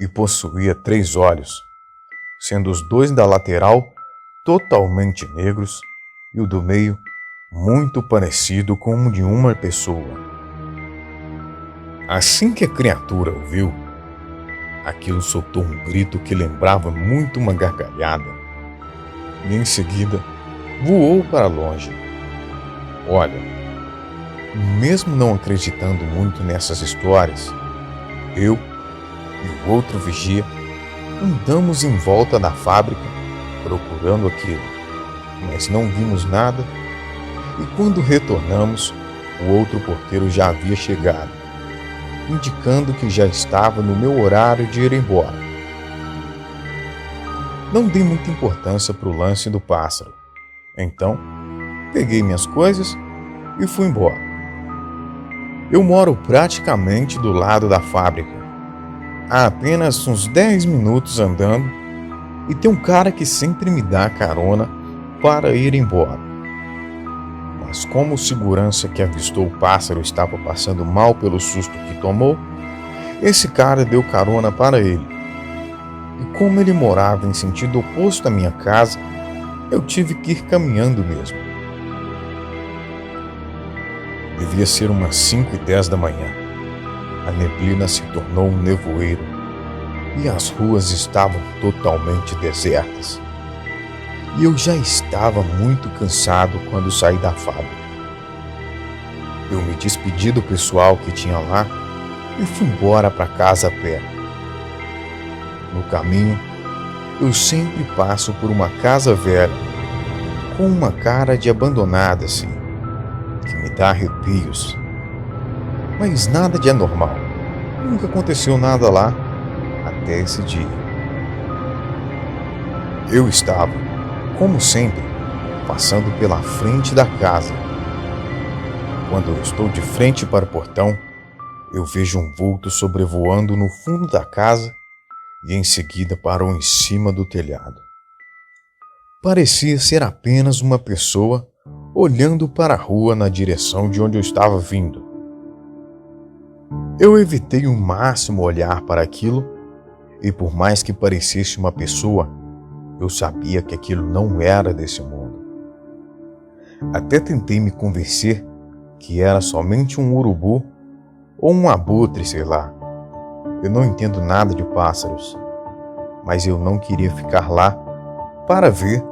e possuía 3 olhos, sendo os 2 da lateral totalmente negros e o do meio muito parecido com o de uma pessoa. Assim que a criatura o viu, aquilo soltou um grito que lembrava muito uma gargalhada e em seguida voou para longe. Olha, mesmo não acreditando muito nessas histórias, eu e o outro vigia andamos em volta da fábrica procurando aquilo, mas não vimos nada e quando retornamos, o outro porteiro já havia chegado, indicando que já estava no meu horário de ir embora. Não dei muita importância para o lance do pássaro, então peguei minhas coisas e fui embora. Eu moro praticamente do lado da fábrica, há apenas uns 10 minutos andando, e tem um cara que sempre me dá carona para ir embora. Mas como o segurança que avistou o pássaro estava passando mal pelo susto que tomou, esse cara deu carona para ele. E como ele morava em sentido oposto à minha casa, eu tive que ir caminhando mesmo. Devia ser umas 5:10 da manhã. A neblina se tornou um nevoeiro e as ruas estavam totalmente desertas. E eu já estava muito cansado quando saí da fábrica. Eu me despedi do pessoal que tinha lá e fui embora para casa a pé. No caminho, eu sempre passo por uma casa velha, com uma cara de abandonada assim, que me dá arrepios. Mas nada de anormal. Nunca aconteceu nada lá até esse dia. Eu estava, como sempre, passando pela frente da casa. Quando eu estou de frente para o portão, eu vejo um vulto sobrevoando no fundo da casa e em seguida parou em cima do telhado. Parecia ser apenas uma pessoa olhando para a rua na direção de onde eu estava vindo. Eu evitei o máximo olhar para aquilo e, por mais que parecesse uma pessoa, eu sabia que aquilo não era desse mundo. Até tentei me convencer que era somente um urubu ou um abutre, sei lá. Eu não entendo nada de pássaros, mas eu não queria ficar lá para ver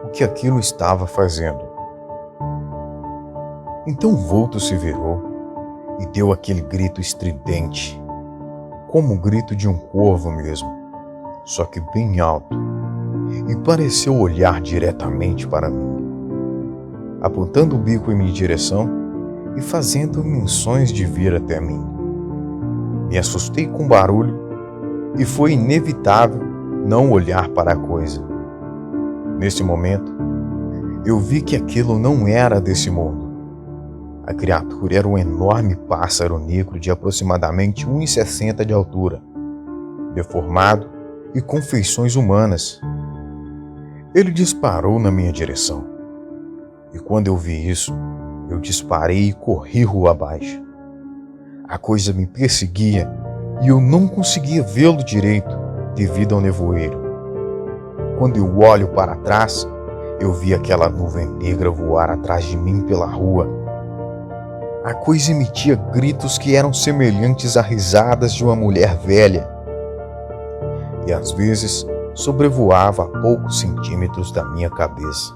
o que aquilo estava fazendo. Então o vulto se virou e deu aquele grito estridente, como o grito de um corvo mesmo, só que bem alto, e pareceu olhar diretamente para mim, apontando o bico em minha direção e fazendo menções de vir até mim. Me assustei com o barulho e foi inevitável não olhar para a coisa. Nesse momento, eu vi que aquilo não era desse mundo. A criatura era um enorme pássaro negro de aproximadamente 1,60 m de altura, deformado e com feições humanas. Ele disparou na minha direção. E quando eu vi isso, eu disparei e corri rua abaixo. A coisa me perseguia e eu não conseguia vê-lo direito devido ao nevoeiro. Quando eu olho para trás, eu vi aquela nuvem negra voar atrás de mim pela rua. A coisa emitia gritos que eram semelhantes a risadas de uma mulher velha. E às vezes sobrevoava a poucos centímetros da minha cabeça.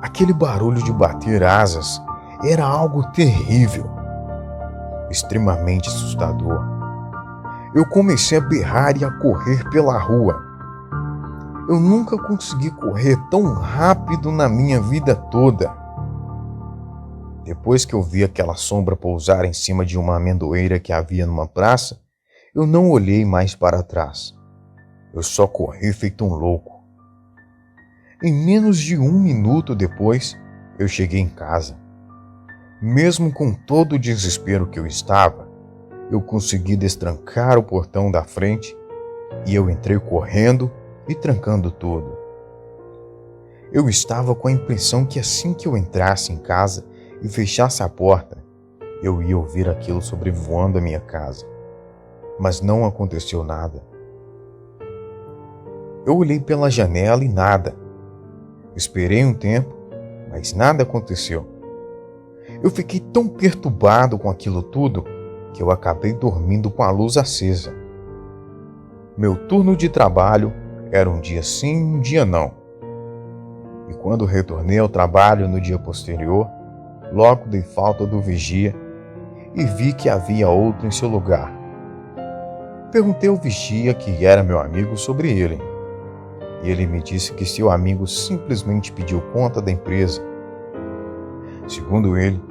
Aquele barulho de bater asas era algo terrível, extremamente assustador. Eu comecei a berrar e a correr pela rua. Eu nunca consegui correr tão rápido na minha vida toda. Depois que eu vi aquela sombra pousar em cima de uma amendoeira que havia numa praça, eu não olhei mais para trás. Eu só corri feito um louco. Em menos de 1 minuto depois, eu cheguei em casa. Mesmo com todo o desespero que eu estava, eu consegui destrancar o portão da frente e eu entrei correndo e trancando tudo. Eu estava com a impressão que assim que eu entrasse em casa e fechasse a porta, eu ia ouvir aquilo sobrevoando a minha casa. Mas não aconteceu nada. Eu olhei pela janela e nada. Esperei um tempo, mas nada aconteceu. Eu fiquei tão perturbado com aquilo tudo que eu acabei dormindo com a luz acesa. Meu turno de trabalho era um dia sim, um dia não. E quando retornei ao trabalho no dia posterior, logo dei falta do vigia e vi que havia outro em seu lugar. Perguntei ao vigia, que era meu amigo, sobre ele. E ele me disse que seu amigo simplesmente pediu conta da empresa. Segundo ele,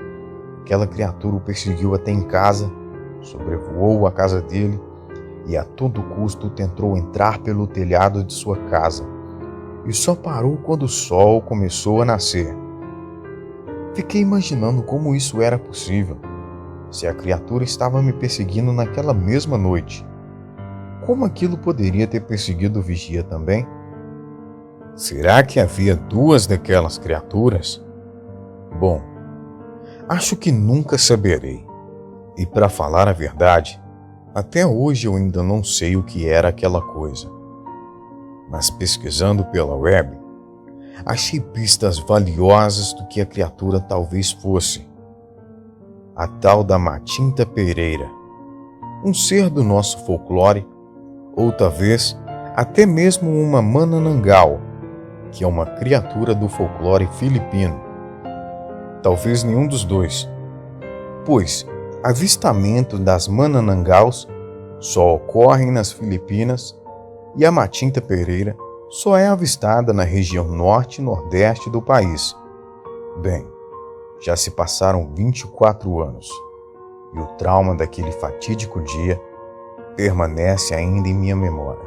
aquela criatura o perseguiu até em casa, sobrevoou a casa dele e a todo custo tentou entrar pelo telhado de sua casa e só parou quando o sol começou a nascer. Fiquei imaginando como isso era possível, se a criatura estava me perseguindo naquela mesma noite. Como aquilo poderia ter perseguido o vigia também? Será que havia 2 daquelas criaturas? Bom, acho que nunca saberei. E para falar a verdade, até hoje eu ainda não sei o que era aquela coisa. Mas pesquisando pela web, achei pistas valiosas do que a criatura talvez fosse. A tal da Matinta Pereira, um ser do nosso folclore, ou talvez até mesmo uma Manananggal, que é uma criatura do folclore filipino. Talvez nenhum dos dois, pois avistamento das Manananggals só ocorrem nas Filipinas e a Matinta Pereira só é avistada na região norte e nordeste do país. Bem, já se passaram 24 anos e o trauma daquele fatídico dia permanece ainda em minha memória.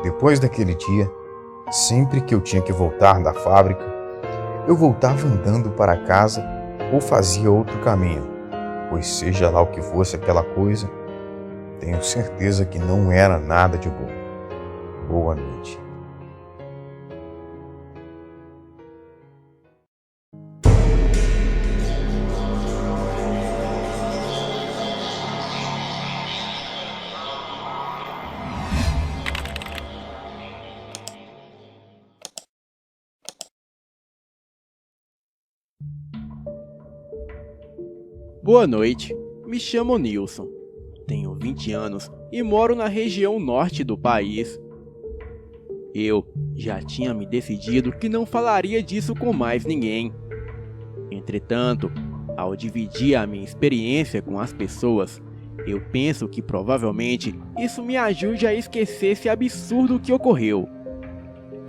Depois daquele dia, sempre que eu tinha que voltar da fábrica, eu voltava andando para casa ou fazia outro caminho, pois seja lá o que fosse aquela coisa, tenho certeza que não era nada de bom. Boa noite. Boa noite, me chamo Nilson, tenho 20 anos e moro na região norte do país. Eu já tinha me decidido que não falaria disso com mais ninguém. Entretanto, ao dividir a minha experiência com as pessoas, eu penso que provavelmente isso me ajude a esquecer esse absurdo que ocorreu,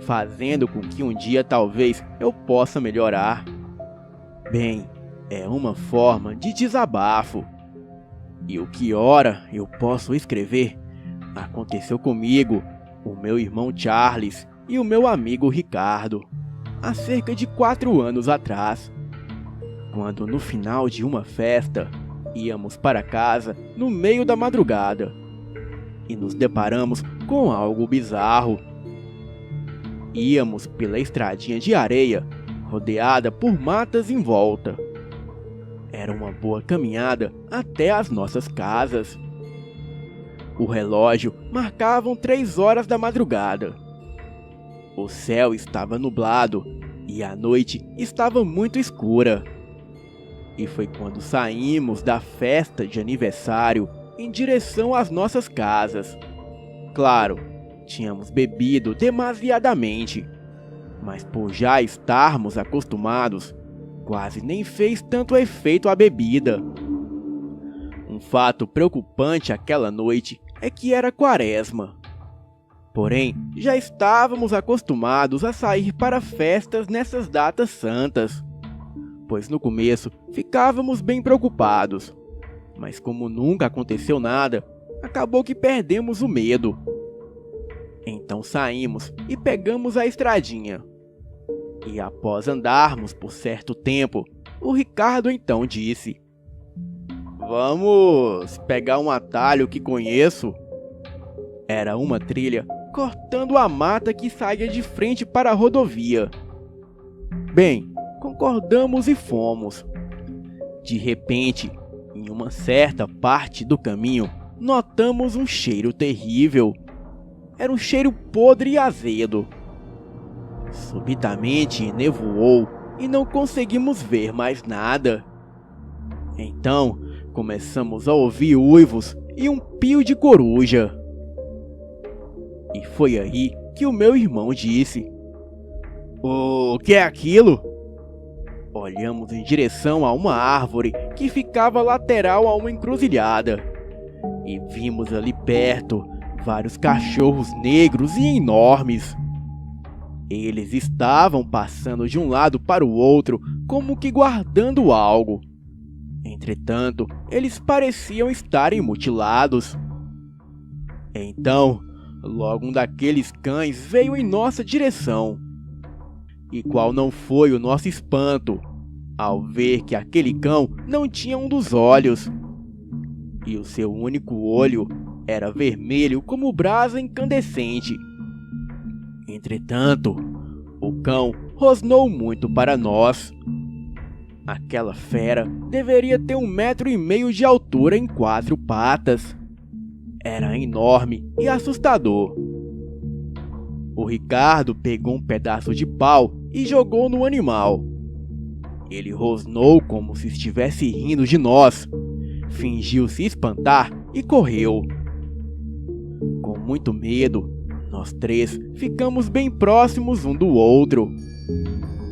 fazendo com que um dia talvez eu possa melhorar. Bem, é uma forma de desabafo. E o que ora eu posso escrever aconteceu comigo, o meu irmão Charles e o meu amigo Ricardo, há cerca de 4 anos atrás, quando no final de uma festa íamos para casa no meio da madrugada e nos deparamos com algo bizarro. Íamos pela estradinha de areia, rodeada por matas em volta. Era uma boa caminhada até as nossas casas. O relógio marcava 3 horas da madrugada. O céu estava nublado e a noite estava muito escura. E foi quando saímos da festa de aniversário em direção às nossas casas. Claro, tínhamos bebido demasiadamente, mas por já estarmos acostumados, quase nem fez tanto efeito a bebida. Um fato preocupante aquela noite é que era quaresma. Porém, já estávamos acostumados a sair para festas nessas datas santas, pois no começo ficávamos bem preocupados, mas como nunca aconteceu nada, acabou que perdemos o medo. Então saímos e pegamos a estradinha. E após andarmos por certo tempo, o Ricardo então disse: "Vamos pegar um atalho que conheço." Era uma trilha cortando a mata que saía de frente para a rodovia. Bem, concordamos e fomos. De repente, em uma certa parte do caminho, notamos um cheiro terrível. Era um cheiro podre e azedo. Subitamente nevoou e não conseguimos ver mais nada. Então, começamos a ouvir uivos e um pio de coruja. E foi aí que o meu irmão disse: "O que é aquilo?" Olhamos em direção a uma árvore que ficava lateral a uma encruzilhada e vimos ali perto vários cachorros negros e enormes. Eles estavam passando de um lado para o outro como que guardando algo. Entretanto, eles pareciam estarem mutilados. Então, logo um daqueles cães veio em nossa direção. E qual não foi o nosso espanto ao ver que aquele cão não tinha um dos olhos, e o seu único olho era vermelho como brasa incandescente. Entretanto, o cão rosnou muito para nós. Aquela fera deveria ter 1,5 metros de altura em 4 patas. Era enorme e assustador. O Ricardo pegou um pedaço de pau e jogou no animal. Ele rosnou como se estivesse rindo de nós, fingiu se espantar e correu. Com muito medo, nós 3 ficamos bem próximos um do outro.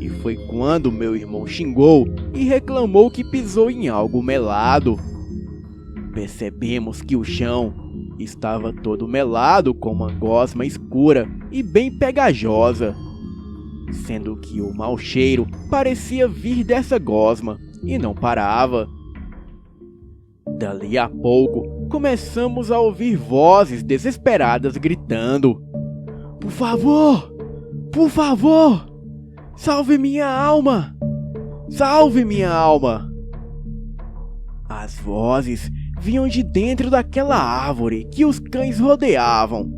E foi quando meu irmão xingou e reclamou que pisou em algo melado. Percebemos que o chão estava todo melado com uma gosma escura e bem pegajosa, sendo que o mau cheiro parecia vir dessa gosma e não parava. Dali a pouco, começamos a ouvir vozes desesperadas gritando: "Por favor! Por favor! Salve minha alma! Salve minha alma!" As vozes vinham de dentro daquela árvore que os cães rodeavam,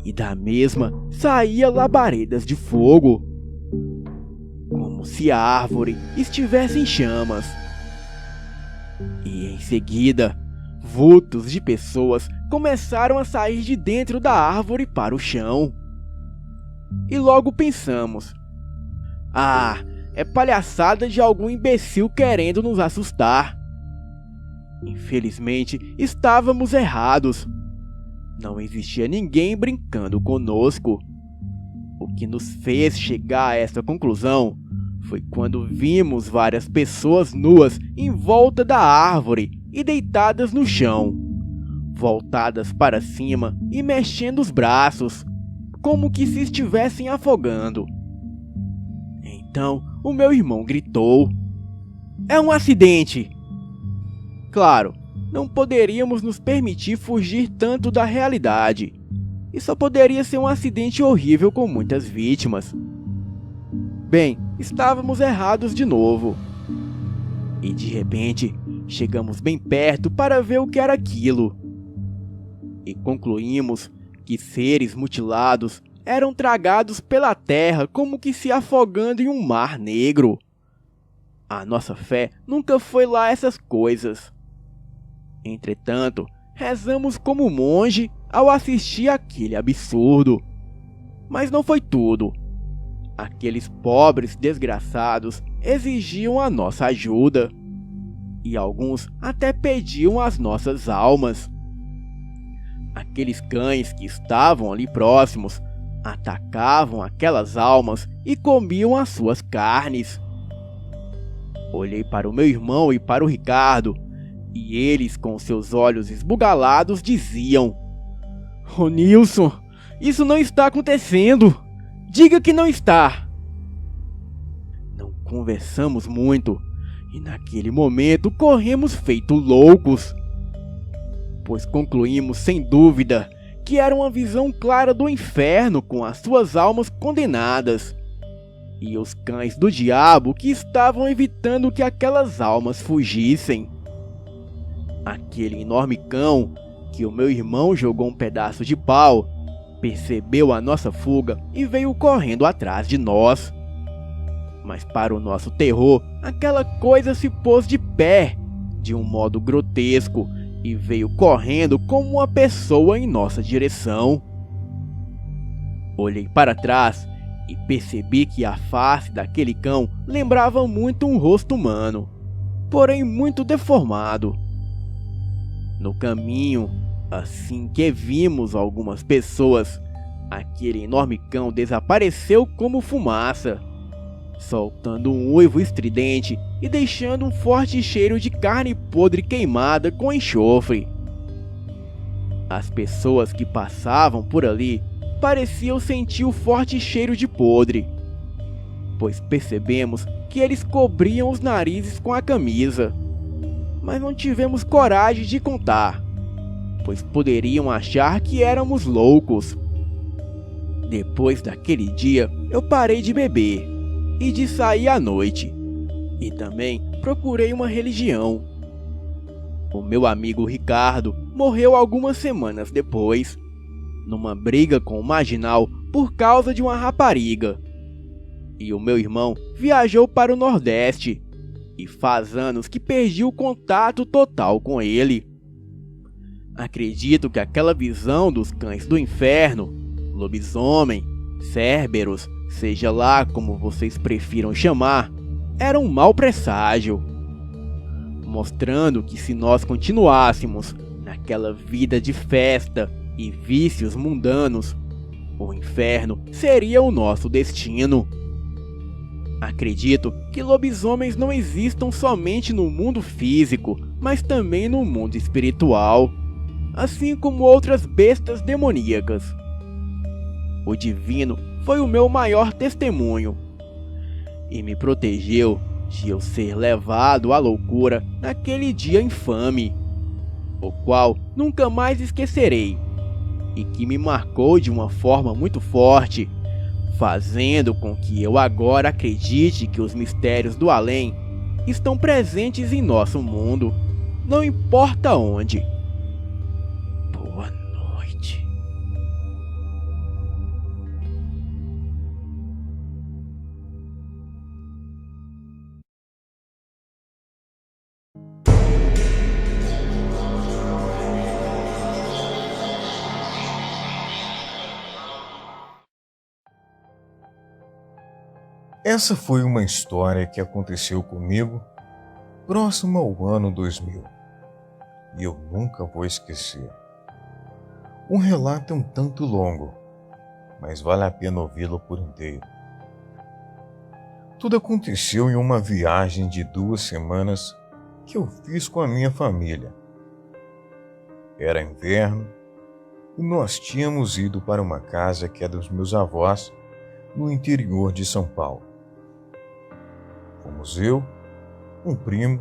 e da mesma saía labaredas de fogo, como se a árvore estivesse em chamas. E em seguida, vultos de pessoas começaram a sair de dentro da árvore para o chão. E logo pensamos: "Ah, é palhaçada de algum imbecil querendo nos assustar. Infelizmente, estávamos errados. Não existia ninguém brincando conosco. O que nos fez chegar a essa conclusão foi quando vimos várias pessoas nuas em volta da árvore e deitadas no chão, voltadas para cima e mexendo os braços, como que se estivessem afogando. Então, o meu irmão gritou: "É um acidente!" Claro, não poderíamos nos permitir fugir tanto da realidade. E só poderia ser um acidente horrível com muitas vítimas. Bem, estávamos errados de novo. E de repente, chegamos bem perto para ver o que era aquilo. E concluímos que seres mutilados eram tragados pela terra como que se afogando em um mar negro. A nossa fé nunca foi lá essas coisas. Entretanto, rezamos como monge ao assistir aquele absurdo. Mas não foi tudo. Aqueles pobres desgraçados exigiam a nossa ajuda. E alguns até pediam as nossas almas. Aqueles cães que estavam ali próximos atacavam aquelas almas e comiam as suas carnes. Olhei para o meu irmão e para o Ricardo, e eles, com seus olhos esbugalados, diziam: "Ô Nilson, isso não está acontecendo! Diga que não está!" Não conversamos muito, e naquele momento corremos feito loucos, pois concluímos sem dúvida que era uma visão clara do inferno com as suas almas condenadas, e os cães do diabo que estavam evitando que aquelas almas fugissem. Aquele enorme cão, que o meu irmão jogou um pedaço de pau, percebeu a nossa fuga e veio correndo atrás de nós. Mas para o nosso terror, aquela coisa se pôs de pé, de um modo grotesco, e veio correndo como uma pessoa em nossa direção. Olhei para trás e percebi que a face daquele cão lembrava muito um rosto humano, porém muito deformado. No caminho, assim que vimos algumas pessoas, aquele enorme cão desapareceu como fumaça, soltando um uivo estridente e deixando um forte cheiro de carne podre queimada com enxofre. As pessoas que passavam por ali pareciam sentir o forte cheiro de podre, pois percebemos que eles cobriam os narizes com a camisa. Mas não tivemos coragem de contar, pois poderiam achar que éramos loucos. Depois daquele dia, eu parei de beber e de sair à noite, e também procurei uma religião. O meu amigo Ricardo morreu algumas semanas depois, numa briga com o marginal por causa de uma rapariga. E o meu irmão viajou para o Nordeste, e faz anos que perdi o contato total com ele. Acredito que aquela visão dos cães do inferno, lobisomem, Cerberus, seja lá como vocês prefiram chamar, era um mau presságio, mostrando que se nós continuássemos naquela vida de festa e vícios mundanos, o inferno seria o nosso destino. Acredito que lobisomens não existam somente no mundo físico, mas também no mundo espiritual, assim como outras bestas demoníacas. O divino foi o meu maior testemunho e me protegeu de eu ser levado à loucura naquele dia infame, o qual nunca mais esquecerei e que me marcou de uma forma muito forte, fazendo com que eu agora acredite que os mistérios do além estão presentes em nosso mundo, não importa onde. Boa noite. Essa foi uma história que aconteceu comigo próximo ao ano 2000 e eu nunca vou esquecer. Um relato é um tanto longo, mas vale a pena ouvi-lo por inteiro. Tudo aconteceu em uma viagem de 2 semanas que eu fiz com a minha família. Era inverno e nós tínhamos ido para uma casa que é dos meus avós no interior de São Paulo. Fomos eu, um primo,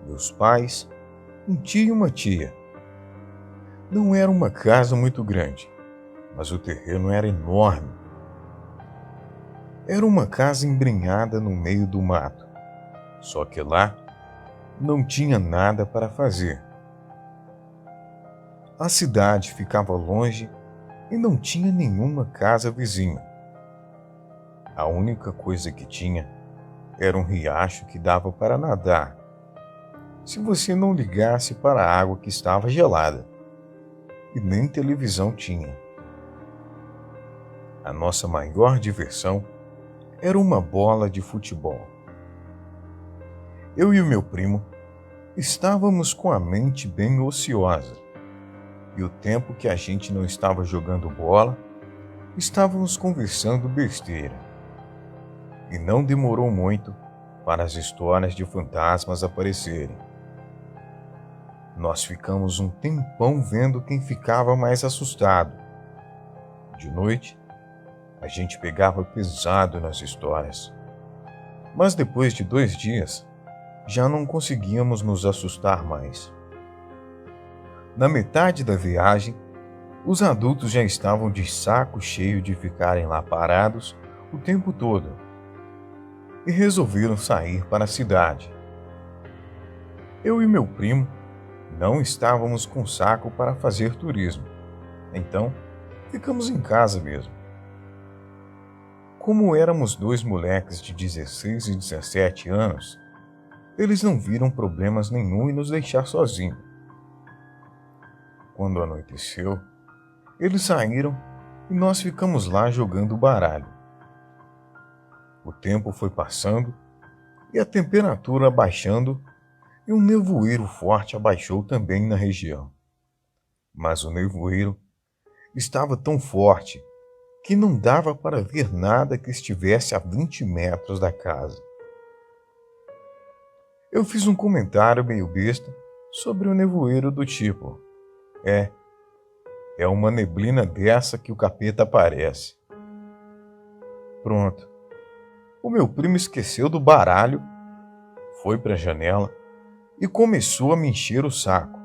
meus pais, um tio e uma tia. Não era uma casa muito grande, mas o terreno era enorme. Era uma casa embrenhada no meio do mato, só que lá não tinha nada para fazer. A cidade ficava longe e não tinha nenhuma casa vizinha. A única coisa que tinha era um riacho que dava para nadar, se você não ligasse para a água que estava gelada. E nem televisão tinha. A nossa maior diversão era uma bola de futebol. Eu e o meu primo estávamos com a mente bem ociosa, e o tempo que a gente não estava jogando bola, estávamos conversando besteira. E não demorou muito para as histórias de fantasmas aparecerem. Nós ficamos um tempão vendo quem ficava mais assustado. De noite, a gente pegava pesado nas histórias. Mas depois de 2 dias, já não conseguíamos nos assustar mais. Na metade da viagem, os adultos já estavam de saco cheio de ficarem lá parados o tempo todo e resolveram sair para a cidade. Eu e meu primo não estávamos com saco para fazer turismo, então ficamos em casa mesmo. Como éramos 2 moleques de 16 e 17 anos, eles não viram problemas nenhum em nos deixar sozinhos. Quando anoiteceu, eles saíram e nós ficamos lá jogando baralho. O tempo foi passando e a temperatura abaixando e um nevoeiro forte abaixou também na região. Mas o nevoeiro estava tão forte que não dava para ver nada que estivesse a 20 metros da casa. Eu fiz um comentário meio besta sobre o nevoeiro do tipo: É uma neblina dessa que o capeta aparece. Pronto. O meu primo esqueceu do baralho, foi para a janela e começou a me encher o saco.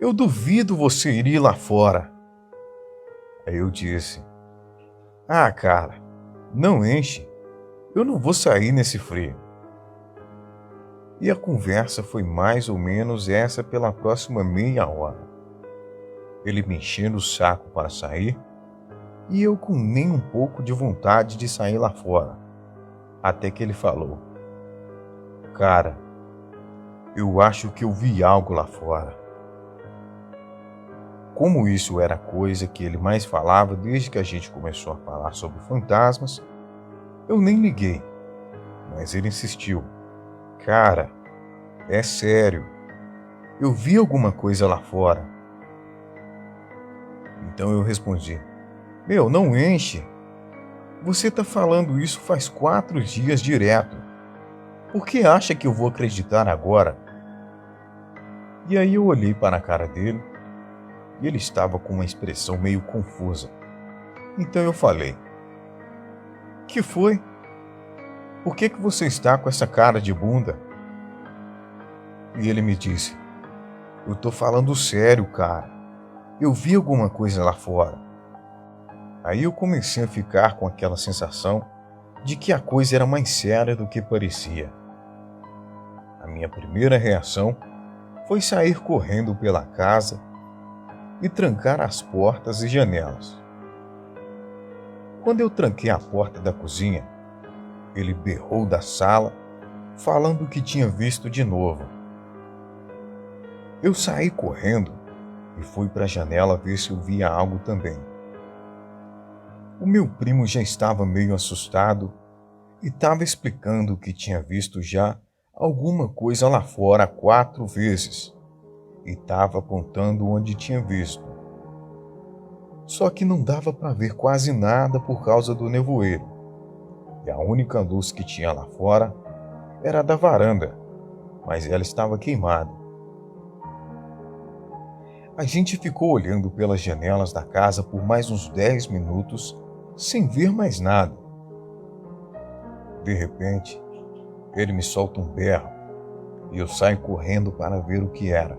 Eu duvido você ir lá fora. Aí eu disse: Ah, cara, não enche. Eu não vou sair nesse frio. E a conversa foi mais ou menos essa pela próxima meia hora. Ele me enchendo o saco para sair e eu com nem um pouco de vontade de sair lá fora. Até que ele falou: Cara, eu acho que eu vi algo lá fora. Como isso era a coisa que ele mais falava desde que a gente começou a falar sobre fantasmas, eu nem liguei. Mas ele insistiu: Cara, é sério, eu vi alguma coisa lá fora. Então eu respondi: Meu, não enche. Você tá falando isso faz 4 dias direto. Por que acha que eu vou acreditar agora? E aí eu olhei para a cara dele e ele estava com uma expressão meio confusa. Então eu falei: Que foi? Por que você está com essa cara de bunda? E ele me disse: Eu tô falando sério, cara. Eu vi alguma coisa lá fora. Aí eu comecei a ficar com aquela sensação de que a coisa era mais séria do que parecia. A minha primeira reação foi sair correndo pela casa e trancar as portas e janelas. Quando eu tranquei a porta da cozinha, ele berrou da sala, falando que tinha visto de novo. Eu saí correndo e fui para a janela ver se eu via algo também. O meu primo já estava meio assustado e estava explicando que tinha visto já alguma coisa lá fora 4 vezes e estava apontando onde tinha visto. Só que não dava para ver quase nada por causa do nevoeiro. E a única luz que tinha lá fora era a da varanda, mas ela estava queimada. A gente ficou olhando pelas janelas da casa por mais uns 10 minutos sem ver mais nada. De repente, ele me solta um berro e eu saio correndo para ver o que era.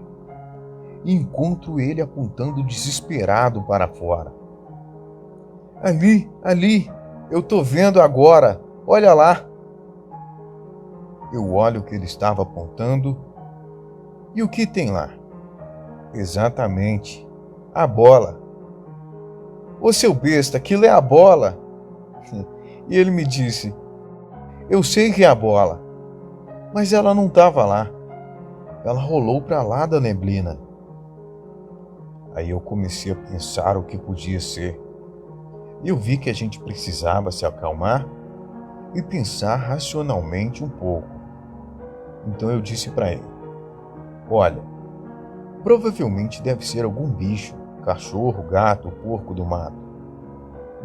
E encontro ele apontando desesperado para fora. Ali, eu tô vendo agora, olha lá. Eu olho o que ele estava apontando e o que tem lá? Exatamente, a bola. Ô seu besta, aquilo é a bola. E ele me disse, eu sei que é a bola, mas ela não estava lá. Ela rolou para lá da neblina. Aí eu comecei a pensar o que podia ser. Eu vi que a gente precisava se acalmar e pensar racionalmente um pouco. Então eu disse para ele, olha, provavelmente deve ser algum bicho, cachorro, gato, porco do mato.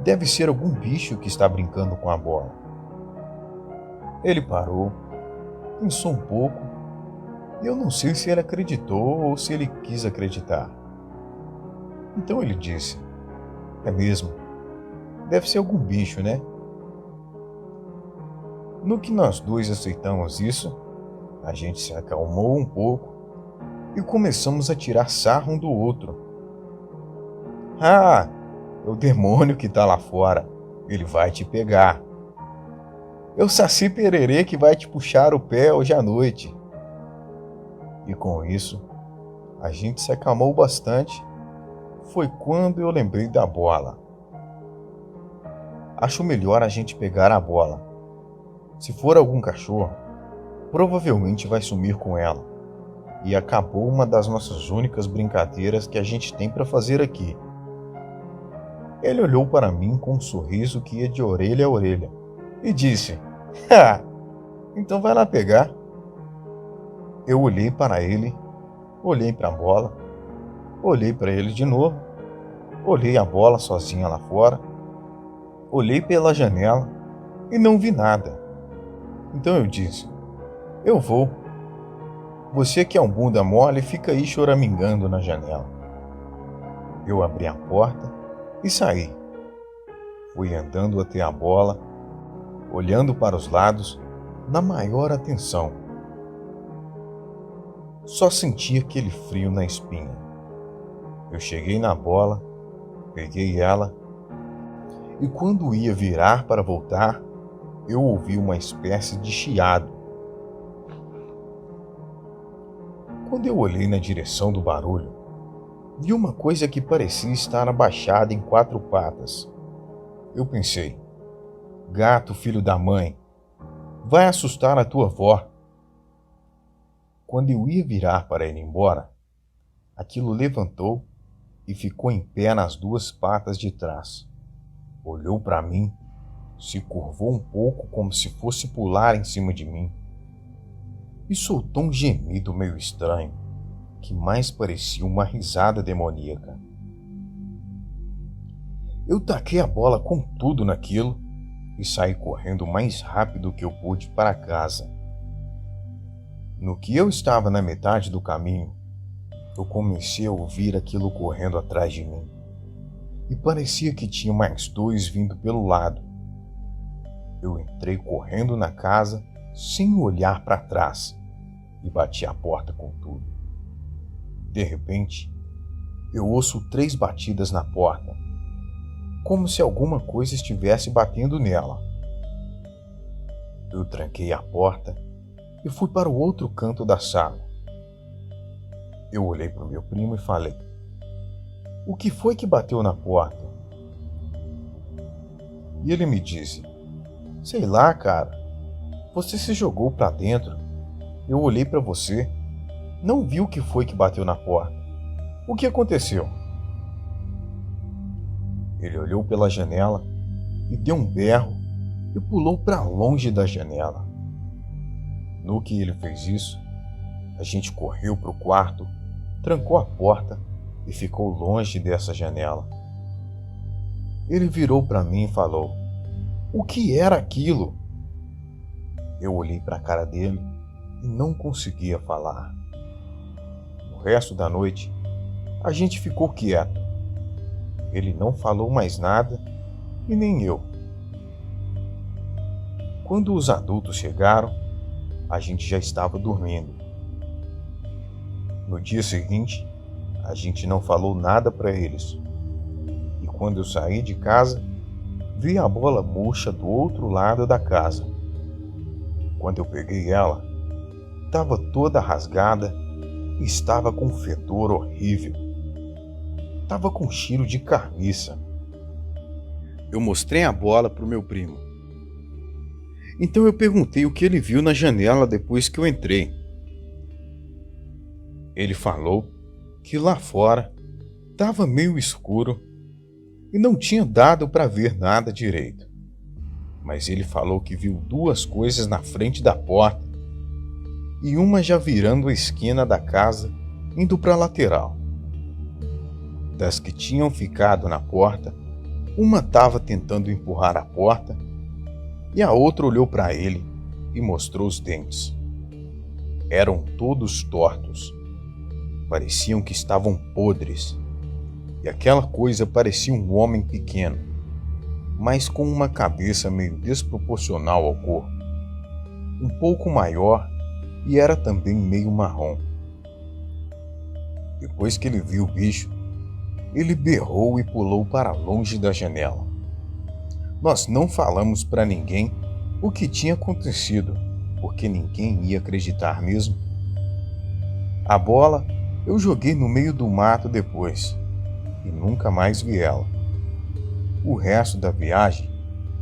Deve ser algum bicho que está brincando com a bola. Ele parou, pensou um pouco, e eu não sei se ele acreditou ou se ele quis acreditar. Então ele disse, é mesmo, deve ser algum bicho, né? No que nós dois aceitamos isso, a gente se acalmou um pouco e começamos a tirar sarro um do outro. Ah, é o demônio que está lá fora, ele vai te pegar. É o Saci Pererê que vai te puxar o pé hoje à noite. E com isso, a gente se acalmou bastante. Foi quando eu lembrei da bola. Acho melhor a gente pegar a bola. Se for algum cachorro, provavelmente vai sumir com ela. E acabou uma das nossas únicas brincadeiras que a gente tem para fazer aqui. Ele olhou para mim com um sorriso que ia de orelha a orelha e disse, então vai lá pegar. Eu olhei para ele, olhei para a bola, olhei para ele de novo, olhei a bola sozinha lá fora, olhei pela janela e não vi nada. Então eu disse, eu vou. Você que é um bunda mole, fica aí choramingando na janela. Eu abri a porta e saí. Fui andando até a bola, olhando para os lados, na maior atenção. Só senti aquele frio na espinha. Eu cheguei na bola, peguei ela, e quando ia virar para voltar, eu ouvi uma espécie de chiado. Quando eu olhei na direção do barulho, vi uma coisa que parecia estar abaixada em 4 patas. Eu pensei, gato filho da mãe, vai assustar a tua avó. Quando eu ia virar para ir embora, aquilo levantou e ficou em pé nas 2 patas de trás. Olhou para mim, se curvou um pouco como se fosse pular em cima de mim e soltou um gemido meio estranho, que mais parecia uma risada demoníaca. Eu taquei a bola com tudo naquilo e saí correndo o mais rápido que eu pude para casa. No que eu estava na metade do caminho, eu comecei a ouvir aquilo correndo atrás de mim. E parecia que tinha mais 2 vindo pelo lado. Eu entrei correndo na casa, sem olhar para trás, e bati a porta com tudo. De repente, eu ouço 3 batidas na porta, como se alguma coisa estivesse batendo nela. Eu tranquei a porta e fui para o outro canto da sala. Eu olhei para o meu primo e falei, o que foi que bateu na porta? E ele me disse, sei lá, cara, você se jogou para dentro. Eu olhei para você, não vi o que foi que bateu na porta. O que aconteceu? Ele olhou pela janela e deu um berro e pulou para longe da janela. No que ele fez isso, a gente correu para o quarto, trancou a porta e ficou longe dessa janela. Ele virou para mim e falou: "O que era aquilo?" Eu olhei para a cara dele e não conseguia falar. No resto da noite, a gente ficou quieto. Ele não falou mais nada e nem eu. Quando os adultos chegaram, a gente já estava dormindo. No dia seguinte, a gente não falou nada para eles. E quando eu saí de casa, vi a bola murcha do outro lado da casa. Quando eu peguei ela, estava toda rasgada e estava com um fedor horrível. Estava com cheiro de carniça. Eu mostrei a bola para o meu primo. Então eu perguntei o que ele viu na janela depois que eu entrei. Ele falou que lá fora estava meio escuro e não tinha dado para ver nada direito. Mas ele falou que viu duas coisas na frente da porta e uma já virando a esquina da casa, indo para a lateral. Das que tinham ficado na porta, uma estava tentando empurrar a porta e a outra olhou para ele e mostrou os dentes. Eram todos tortos. Pareciam que estavam podres. E aquela coisa parecia um homem pequeno, mas com uma cabeça meio desproporcional ao corpo. Um pouco maior e era também meio marrom. Depois que ele viu o bicho, ele berrou e pulou para longe da janela. Nós não falamos para ninguém o que tinha acontecido, porque ninguém ia acreditar mesmo. A bola eu joguei no meio do mato depois e nunca mais vi ela. O resto da viagem,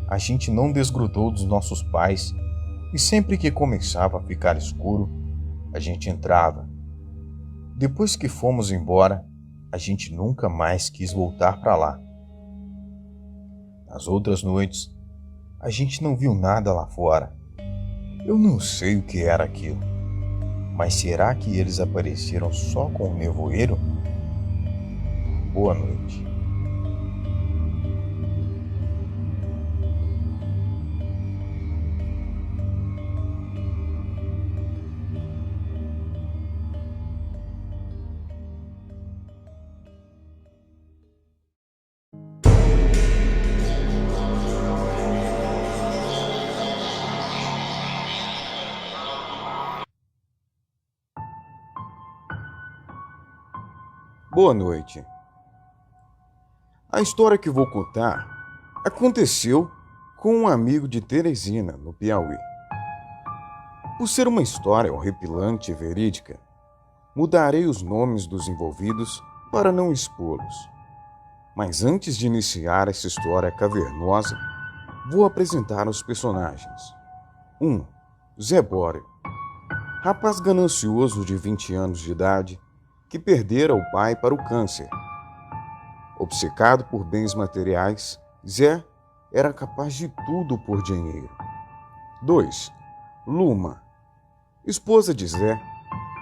a gente não desgrudou dos nossos pais e sempre que começava a ficar escuro, a gente entrava. Depois que fomos embora, a gente nunca mais quis voltar para lá. Nas outras noites, a gente não viu nada lá fora. Eu não sei o que era aquilo, mas será que eles apareceram só com o nevoeiro? Boa noite. Boa noite. A história que vou contar aconteceu com um amigo de Teresina, no Piauí. Por ser uma história horripilante e verídica, mudarei os nomes dos envolvidos para não expô-los. Mas antes de iniciar essa história cavernosa, vou apresentar os personagens. 1. Zé Bório. Rapaz ganancioso de 20 anos de idade, que perdera o pai para o câncer. Obcecado por bens materiais, Zé era capaz de tudo por dinheiro. 2. Luma. Esposa de Zé,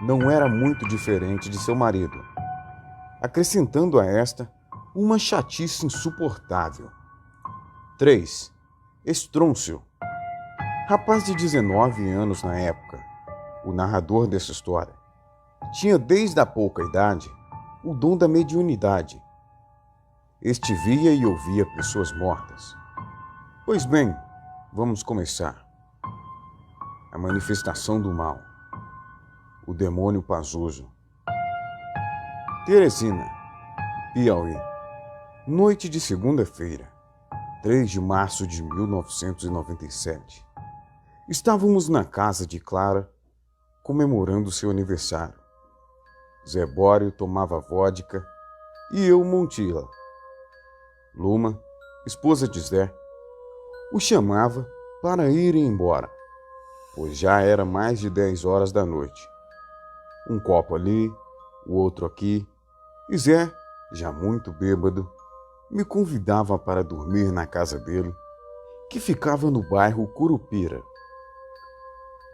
não era muito diferente de seu marido, acrescentando a esta uma chatice insuportável. 3. Estrôncio. Rapaz de 19 anos na época, o narrador dessa história, tinha desde a pouca idade o dom da mediunidade. Este via e ouvia pessoas mortas. Pois bem, vamos começar. A manifestação do mal. O demônio Pazuzu. Teresina, Piauí. Noite de segunda-feira, 3 de março de 1997. Estávamos na casa de Clara, comemorando seu aniversário. Zé Bório tomava vodka e eu Montila. Luma, esposa de Zé, o chamava para irem embora, pois já era mais de 10 horas da noite. Um copo ali, o outro aqui, e Zé, já muito bêbado, me convidava para dormir na casa dele que ficava no bairro Curupira.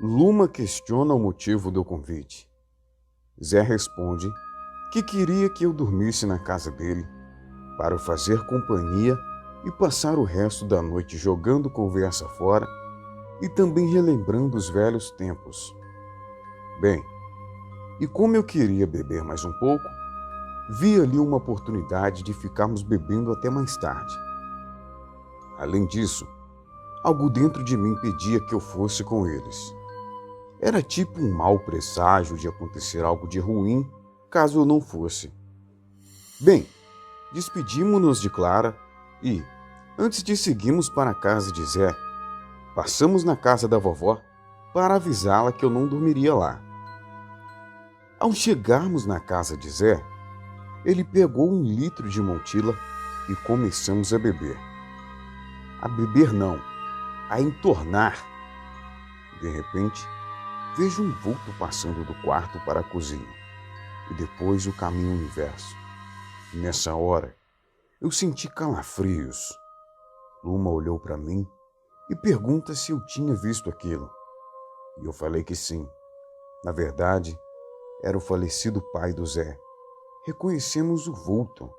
Luma questiona o motivo do convite. Zé responde que queria que eu dormisse na casa dele para fazer companhia e passar o resto da noite jogando conversa fora e também relembrando os velhos tempos. Bem, e como eu queria beber mais um pouco, vi ali uma oportunidade de ficarmos bebendo até mais tarde. Além disso, algo dentro de mim pedia que eu fosse com eles. Era tipo um mau presságio de acontecer algo de ruim caso eu não fosse. Bem, despedimos-nos de Clara e, antes de seguirmos para a casa de Zé, passamos na casa da vovó para avisá-la que eu não dormiria lá. Ao chegarmos na casa de Zé, ele pegou 1 litro de Montila e começamos a beber. A beber não, a entornar. De repente, vejo um vulto passando do quarto para a cozinha e depois o caminho inverso. Nessa hora, eu senti calafrios. Luma olhou para mim e pergunta se eu tinha visto aquilo. E eu falei que sim. Na verdade, era o falecido pai do Zé. Reconhecemos o vulto,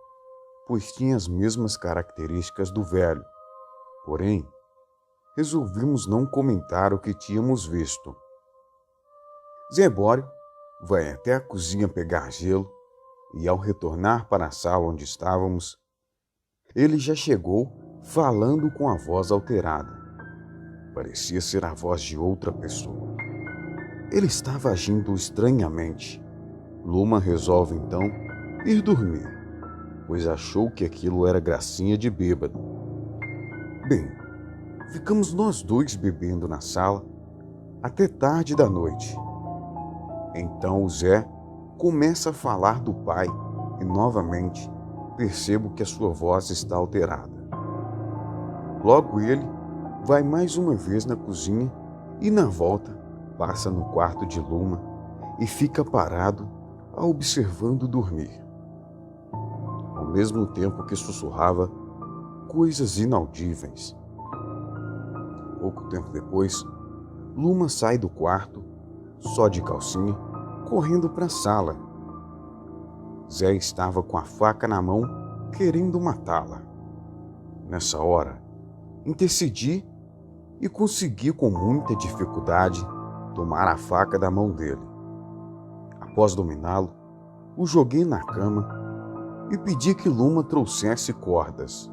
pois tinha as mesmas características do velho. Porém, resolvimos não comentar o que tínhamos visto. Zé Bório vai até a cozinha pegar gelo e, ao retornar para a sala onde estávamos, ele já chegou falando com a voz alterada. Parecia ser a voz de outra pessoa. Ele estava agindo estranhamente. Luma resolve então ir dormir, pois achou que aquilo era gracinha de bêbado. Bem, ficamos nós dois bebendo na sala até tarde da noite. Então o Zé começa a falar do pai e novamente percebo que a sua voz está alterada. Logo ele vai mais uma vez na cozinha e na volta passa no quarto de Luma e fica parado a observando dormir, ao mesmo tempo que sussurrava coisas inaudíveis. Pouco tempo depois, Luma sai do quarto, só de calcinha, correndo para a sala. Zé estava com a faca na mão, querendo matá-la. Nessa hora, intercedi e consegui com muita dificuldade tomar a faca da mão dele. Após dominá-lo, o joguei na cama e pedi que Luma trouxesse cordas.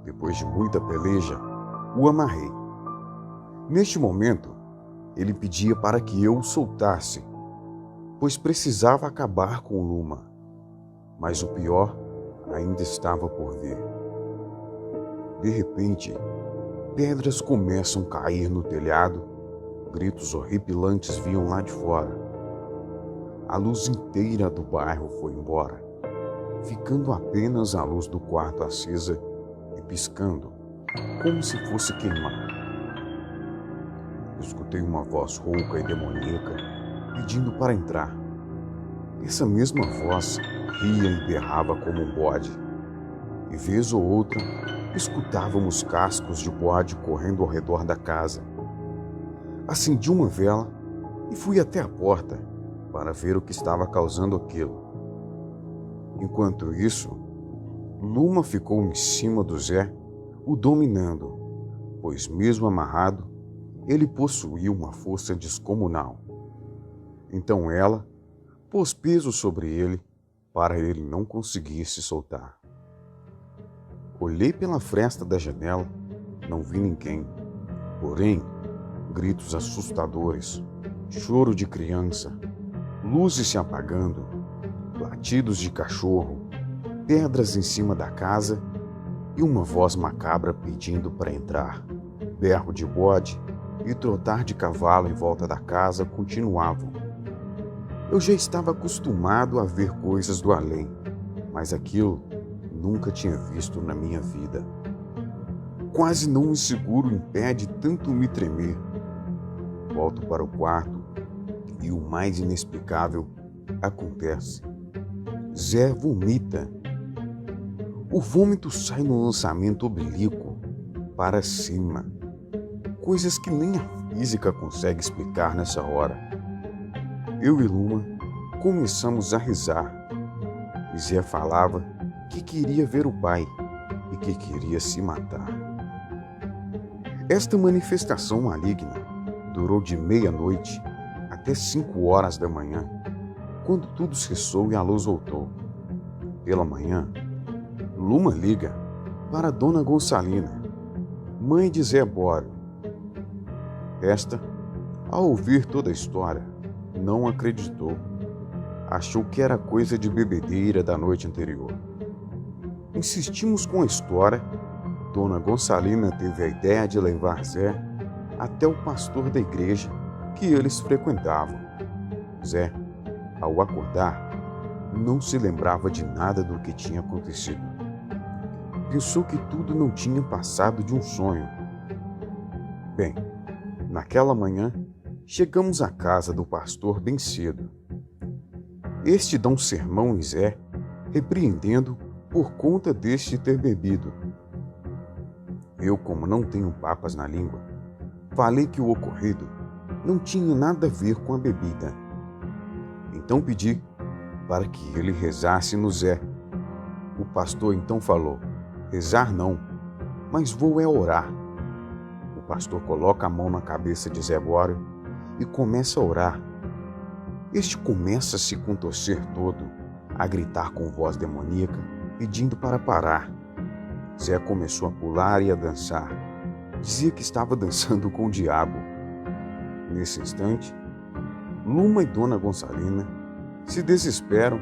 Depois de muita peleja, o amarrei. Neste momento, ele pedia para que eu o soltasse, pois precisava acabar com Luma. Mas o pior ainda estava por vir. De repente, pedras começam a cair no telhado, gritos horripilantes vinham lá de fora. A luz inteira do bairro foi embora, ficando apenas a luz do quarto acesa e piscando, como se fosse queimar. Escutei uma voz rouca e demoníaca pedindo para entrar. Essa mesma voz ria e berrava como um bode, e vez ou outra escutávamos cascos de bode correndo ao redor da casa. Acendi uma vela e fui até a porta para ver o que estava causando aquilo. Enquanto isso, Luma ficou em cima do Zé, o dominando, pois mesmo amarrado, ele possuía uma força descomunal. Então ela pôs peso sobre ele para ele não conseguir se soltar. Olhei pela fresta da janela, não vi ninguém. Porém, gritos assustadores, choro de criança, luzes se apagando, latidos de cachorro, pedras em cima da casa e uma voz macabra pedindo para entrar. Berro de bode e trotar de cavalo em volta da casa continuavam. Eu já estava acostumado a ver coisas do além, mas aquilo nunca tinha visto na minha vida. Quase não me seguro em pé de tanto me tremer. Volto para o quarto e o mais inexplicável acontece. Zé vomita. O vômito sai no lançamento oblíquo. para cima. Coisas que nem a física consegue explicar nessa hora. Eu e Luma começamos a risar. E Zé falava que queria ver o pai e que queria se matar. Esta manifestação maligna durou de meia-noite até 5 horas da manhã, quando tudo cessou e a luz voltou. Pela manhã, Luma liga para Dona Gonçalina, mãe de Zé Bório. Esta, ao ouvir toda a história, não acreditou. Achou que era coisa de bebedeira da noite anterior. Insistimos com a história. Dona Gonçalina teve a ideia de levar Zé até o pastor da igreja que eles frequentavam. Zé, ao acordar, não se lembrava de nada do que tinha acontecido. Pensou que tudo não tinha passado de um sonho. Bem, naquela manhã, chegamos à casa do pastor bem cedo. Este dá um sermão em Zé, repreendendo por conta deste ter bebido. Eu, como não tenho papas na língua, falei que o ocorrido não tinha nada a ver com a bebida. Então pedi para que ele rezasse no Zé. O pastor então falou: rezar não, mas vou é orar. O pastor coloca a mão na cabeça de Zé Bório e começa a orar. Este começa a se contorcer todo, a gritar com voz demoníaca, pedindo para parar. Zé começou a pular e a dançar. Dizia que estava dançando com o diabo. Nesse instante, Luma e Dona Gonçalina se desesperam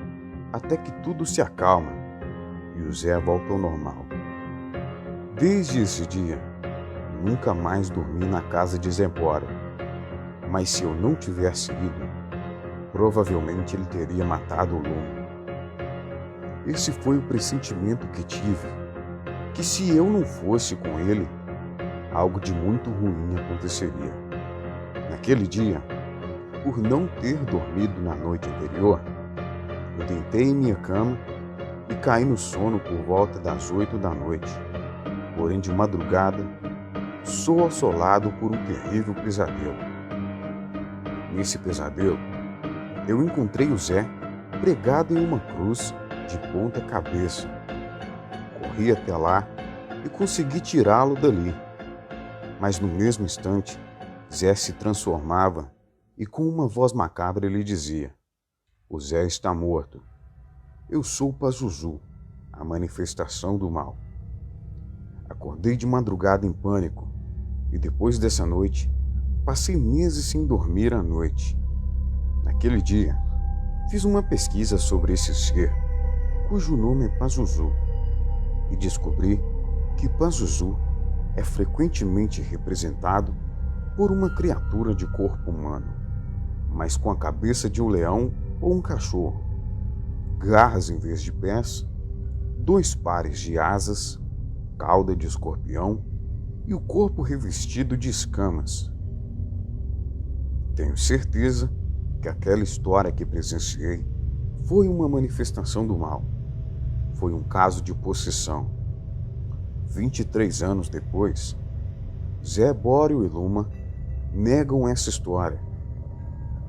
até que tudo se acalma e o Zé volta ao normal. Desde esse dia, nunca mais dormi na casa de Zé Bório. Mas se eu não tivesse ido, provavelmente ele teria matado o Luma. Esse foi o pressentimento que tive, que se eu não fosse com ele, algo de muito ruim aconteceria. Naquele dia, por não ter dormido na noite anterior, eu deitei em minha cama e caí no sono por volta das 8 da noite. Porém, de madrugada, sou assolado por um terrível pesadelo. Nesse pesadelo, eu encontrei o Zé pregado em uma cruz de ponta cabeça. Corri até lá e consegui tirá-lo dali. Mas no mesmo instante, Zé se transformava e com uma voz macabra ele dizia: o Zé está morto. Eu sou o Pazuzu, a manifestação do mal. Acordei de madrugada em pânico e depois dessa noite, passei meses sem dormir à noite. Naquele dia, fiz uma pesquisa sobre esse ser, cujo nome é Pazuzu, e descobri que Pazuzu é frequentemente representado por uma criatura de corpo humano, mas com a cabeça de um leão ou um cachorro, garras em vez de pés, 2 pares de asas, cauda de escorpião e o corpo revestido de escamas. Tenho certeza que aquela história que presenciei foi uma manifestação do mal. Foi um caso de possessão. 23 anos depois, Zé Bório e Luma negam essa história.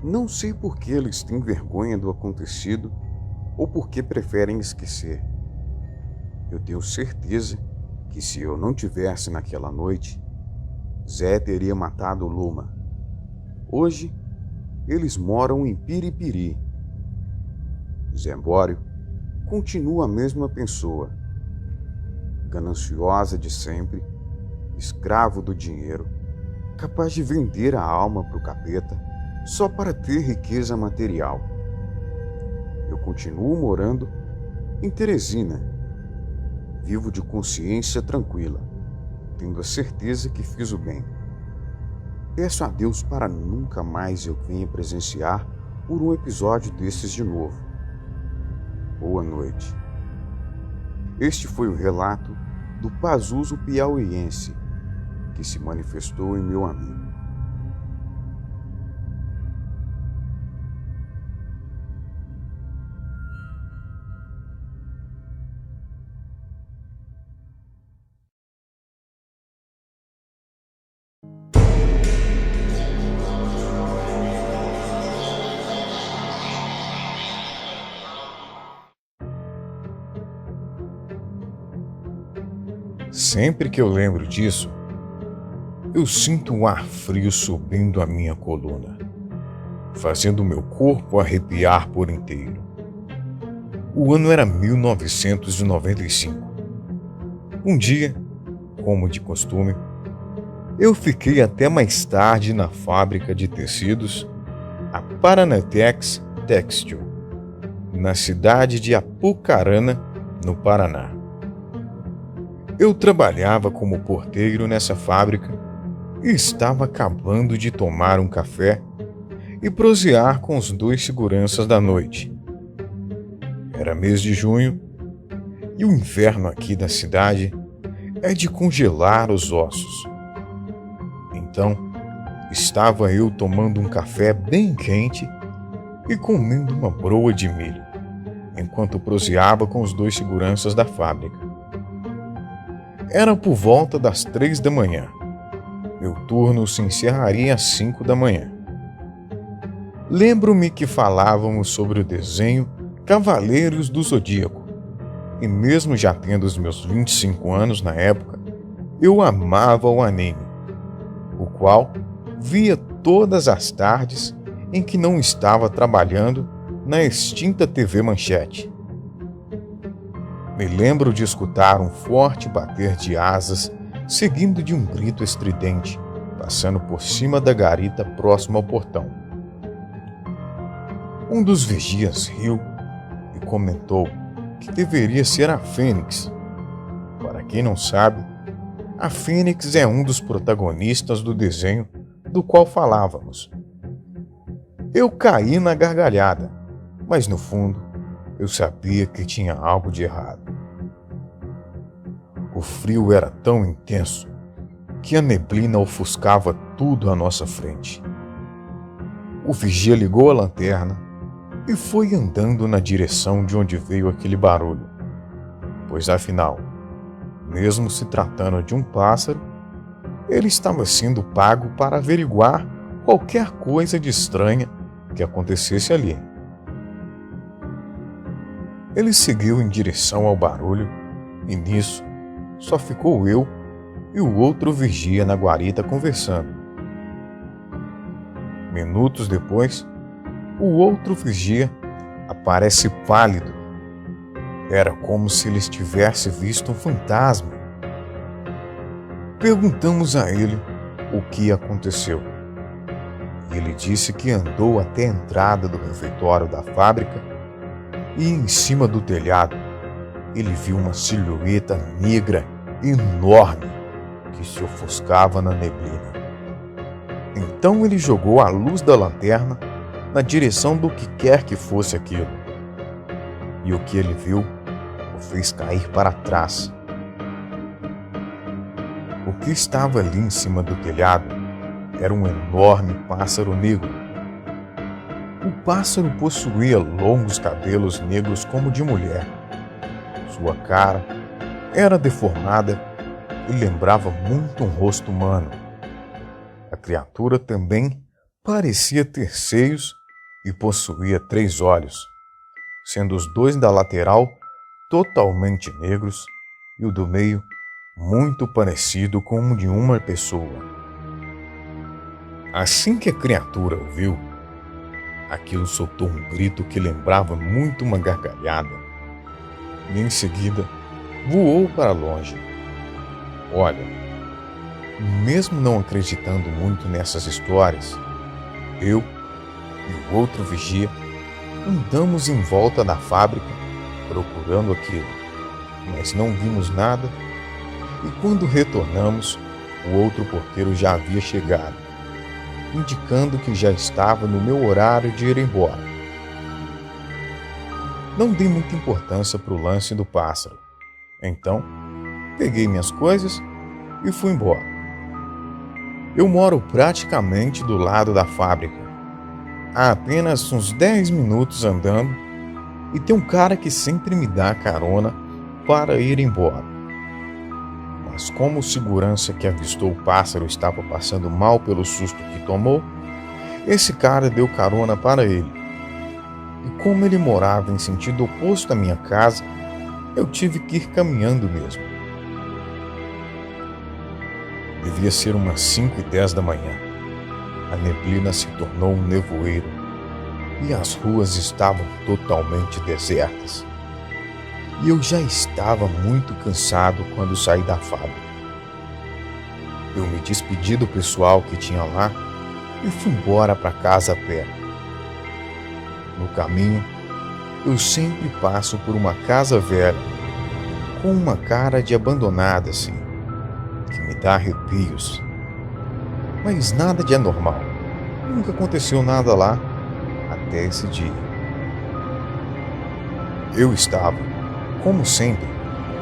Não sei por que eles têm vergonha do acontecido ou porque preferem esquecer. Eu tenho certeza que se eu não tivesse naquela noite, Zé teria matado Luma. Hoje, eles moram em Piripiri. Zé Bório continua a mesma pessoa, gananciosa de sempre, escravo do dinheiro, capaz de vender a alma para o capeta só para ter riqueza material. Eu continuo morando em Teresina, vivo de consciência tranquila, tendo a certeza que fiz o bem. Peço a Deus para nunca mais eu venha presenciar por um episódio desses de novo. Boa noite. Este foi o relato do Pazuzu piauiense que se manifestou em meu amigo. Sempre que eu lembro disso, eu sinto um ar frio subindo a minha coluna, fazendo meu corpo arrepiar por inteiro. O ano era 1995. Um dia, como de costume, eu fiquei até mais tarde na fábrica de tecidos, a Paranatex Textil, na cidade de Apucarana, no Paraná. Eu trabalhava como porteiro nessa fábrica e estava acabando de tomar um café e prosear com os 2 seguranças da noite. Era mês de junho e o inverno aqui da cidade é de congelar os ossos. Então, estava eu tomando um café bem quente e comendo uma broa de milho, enquanto proseava com os 2 seguranças da fábrica. Era por volta das 3 da manhã. Meu turno se encerraria às 5 da manhã. Lembro-me que falávamos sobre o desenho Cavaleiros do Zodíaco, e mesmo já tendo os meus 25 anos na época, eu amava o anime, o qual via todas as tardes em que não estava trabalhando na extinta TV Manchete. Me lembro de escutar um forte bater de asas, seguido de um grito estridente, passando por cima da garita próxima ao portão. Um dos vigias riu e comentou que deveria ser a Fênix. Para quem não sabe, a Fênix é um dos protagonistas do desenho do qual falávamos. Eu caí na gargalhada, mas no fundo eu sabia que tinha algo de errado. O frio era tão intenso que a neblina ofuscava tudo à nossa frente. O vigia ligou a lanterna e foi andando na direção de onde veio aquele barulho, pois afinal, mesmo se tratando de um pássaro, ele estava sendo pago para averiguar qualquer coisa de estranha que acontecesse ali. Ele seguiu em direção ao barulho e nisso só ficou eu e o outro vigia na guarita conversando. Minutos depois, o outro vigia aparece pálido. Era como se ele tivesse visto um fantasma. Perguntamos a ele o que aconteceu. Ele disse que andou até a entrada do refeitório da fábrica e em cima do telhado ele viu uma silhueta negra enorme que se ofuscava na neblina. Então ele jogou a luz da lanterna na direção do que quer que fosse aquilo. E o que ele viu o fez cair para trás. O que estava ali em cima do telhado era um enorme pássaro negro. O pássaro possuía longos cabelos negros como de mulher. Sua cara era deformada e lembrava muito um rosto humano. A criatura também parecia ter seios e possuía 3 olhos, sendo os 2 da lateral totalmente negros e o do meio muito parecido com o de uma pessoa. Assim que a criatura o viu, aquilo soltou um grito que lembrava muito uma gargalhada e em seguida voou para longe. Olha, mesmo não acreditando muito nessas histórias, eu e o outro vigia andamos em volta da fábrica procurando aquilo, mas não vimos nada e quando retornamos, o outro porteiro já havia chegado, indicando que já estava no meu horário de ir embora. Não dei muita importância para o lance do pássaro, então peguei minhas coisas e fui embora. Eu moro praticamente do lado da fábrica, há apenas uns 10 minutos andando, e tem um cara que sempre me dá carona para ir embora. Mas como o segurança que avistou o pássaro estava passando mal pelo susto que tomou, esse cara deu carona para ele. E como ele morava em sentido oposto à minha casa, eu tive que ir caminhando mesmo. Devia ser umas 5:10 da manhã. A neblina se tornou um nevoeiro e as ruas estavam totalmente desertas. E eu já estava muito cansado quando saí da fábrica. Eu me despedi do pessoal que tinha lá e fui embora para casa a pé. No caminho, eu sempre passo por uma casa velha, com uma cara de abandonada assim, que me dá arrepios. Mas nada de anormal. Nunca aconteceu nada lá até esse dia. Eu estava, como sempre,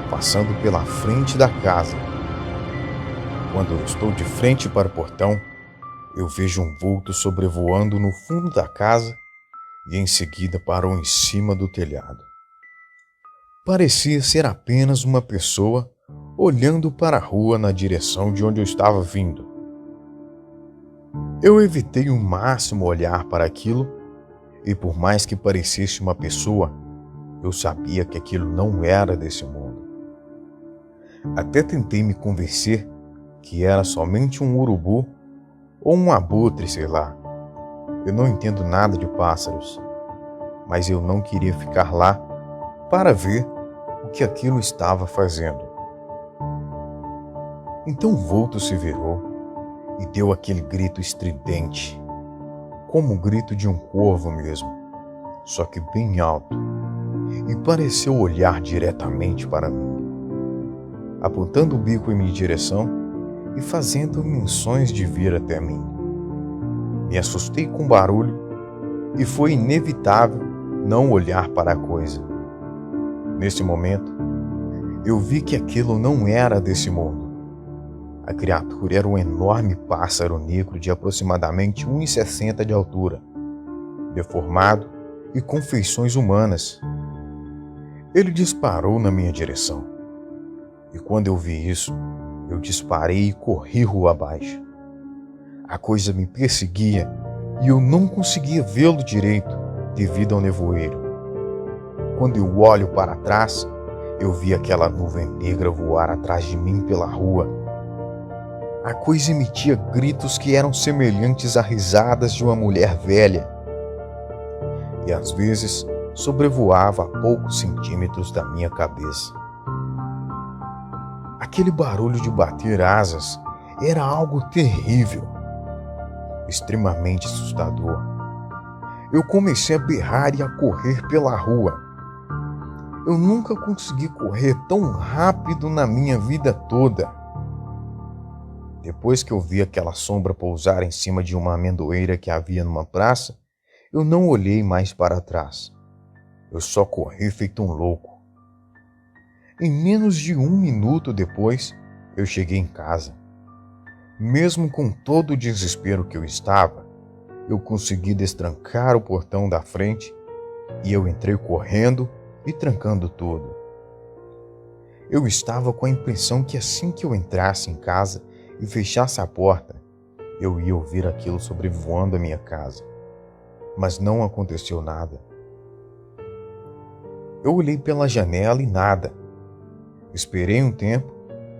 passando pela frente da casa. Quando eu estou de frente para o portão, eu vejo um vulto sobrevoando no fundo da casa e em seguida parou em cima do telhado. Parecia ser apenas uma pessoa olhando para a rua na direção de onde eu estava vindo. Eu evitei o máximo olhar para aquilo e, por mais que parecesse uma pessoa, eu sabia que aquilo não era desse mundo. Até tentei me convencer que era somente um urubu ou um abutre, sei lá. Eu não entendo nada de pássaros, mas eu não queria ficar lá para ver o que aquilo estava fazendo. Então o vulto se virou e deu aquele grito estridente, como o grito de um corvo mesmo, só que bem alto, e pareceu olhar diretamente para mim, apontando o bico em minha direção e fazendo menções de vir até mim. Me assustei com o barulho e foi inevitável não olhar para a coisa. Nesse momento, eu vi que aquilo não era desse mundo. A criatura era um enorme pássaro negro de aproximadamente 1,60 m de altura, deformado e com feições humanas. Ele disparou na minha direção. E quando eu vi isso, eu disparei e corri rua abaixo. A coisa me perseguia e eu não conseguia vê-lo direito devido ao nevoeiro. Quando eu olho para trás, eu vi aquela nuvem negra voar atrás de mim pela rua. A coisa emitia gritos que eram semelhantes a risadas de uma mulher velha. E às vezes sobrevoava a poucos centímetros da minha cabeça. Aquele barulho de bater asas era algo terrível, extremamente assustador. Eu comecei a berrar e a correr pela rua. Eu nunca consegui correr tão rápido na minha vida toda. Depois que eu vi aquela sombra pousar em cima de uma amendoeira que havia numa praça, eu não olhei mais para trás. Eu só corri feito um louco. Em menos de 1 minuto depois, eu cheguei em casa. Mesmo com todo o desespero que eu estava, eu consegui destrancar o portão da frente e eu entrei correndo e trancando tudo. Eu estava com a impressão que assim que eu entrasse em casa e fechasse a porta, eu ia ouvir aquilo sobrevoando a minha casa. Mas não aconteceu nada. Eu olhei pela janela e nada. Esperei um tempo,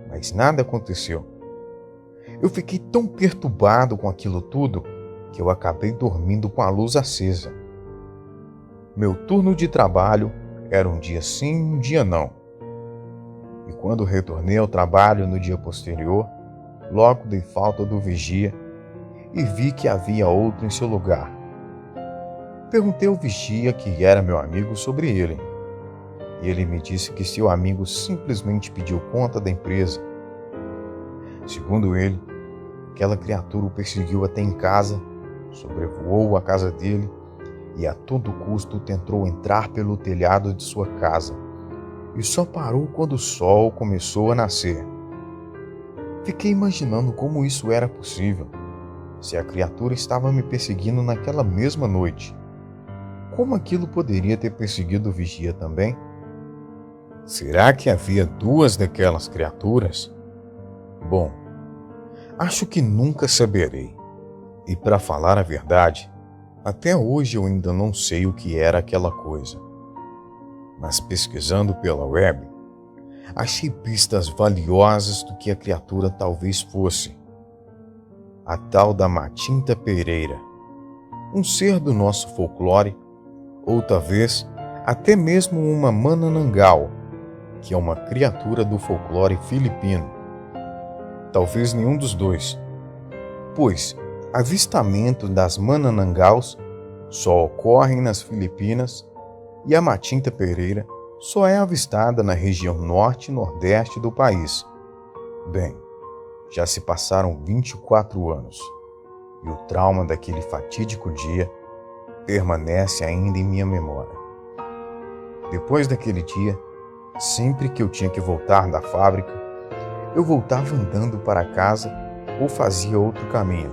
mas nada aconteceu. Eu fiquei tão perturbado com aquilo tudo que eu acabei dormindo com a luz acesa. Meu turno de trabalho era um dia sim, um dia não. E quando retornei ao trabalho no dia posterior, logo dei falta do vigia e vi que havia outro em seu lugar. Perguntei ao vigia, que era meu amigo, sobre ele. E ele me disse que seu amigo simplesmente pediu conta da empresa. Segundo ele, aquela criatura o perseguiu até em casa, sobrevoou a casa dele e a todo custo tentou entrar pelo telhado de sua casa e só parou quando o sol começou a nascer. Fiquei imaginando como isso era possível, se a criatura estava me perseguindo naquela mesma noite. Como aquilo poderia ter perseguido o vigia também? Será que havia 2 daquelas criaturas? Bom, acho que nunca saberei. E para falar a verdade, até hoje eu ainda não sei o que era aquela coisa. Mas pesquisando pela web, achei pistas valiosas do que a criatura talvez fosse. A tal da Matinta Pereira, um ser do nosso folclore, ou talvez até mesmo uma Manananggal, que é uma criatura do folclore filipino. Talvez nenhum dos dois, pois avistamento das Manananggals só ocorrem nas Filipinas e a Matinta Pereira só é avistada na região norte e nordeste do país. Bem, já se passaram 24 anos e o trauma daquele fatídico dia permanece ainda em minha memória. Depois daquele dia, sempre que eu tinha que voltar da fábrica, eu voltava andando para casa ou fazia outro caminho,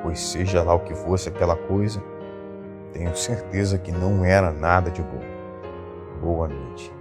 pois seja lá o que fosse aquela coisa, tenho certeza que não era nada de bom. Boa noite.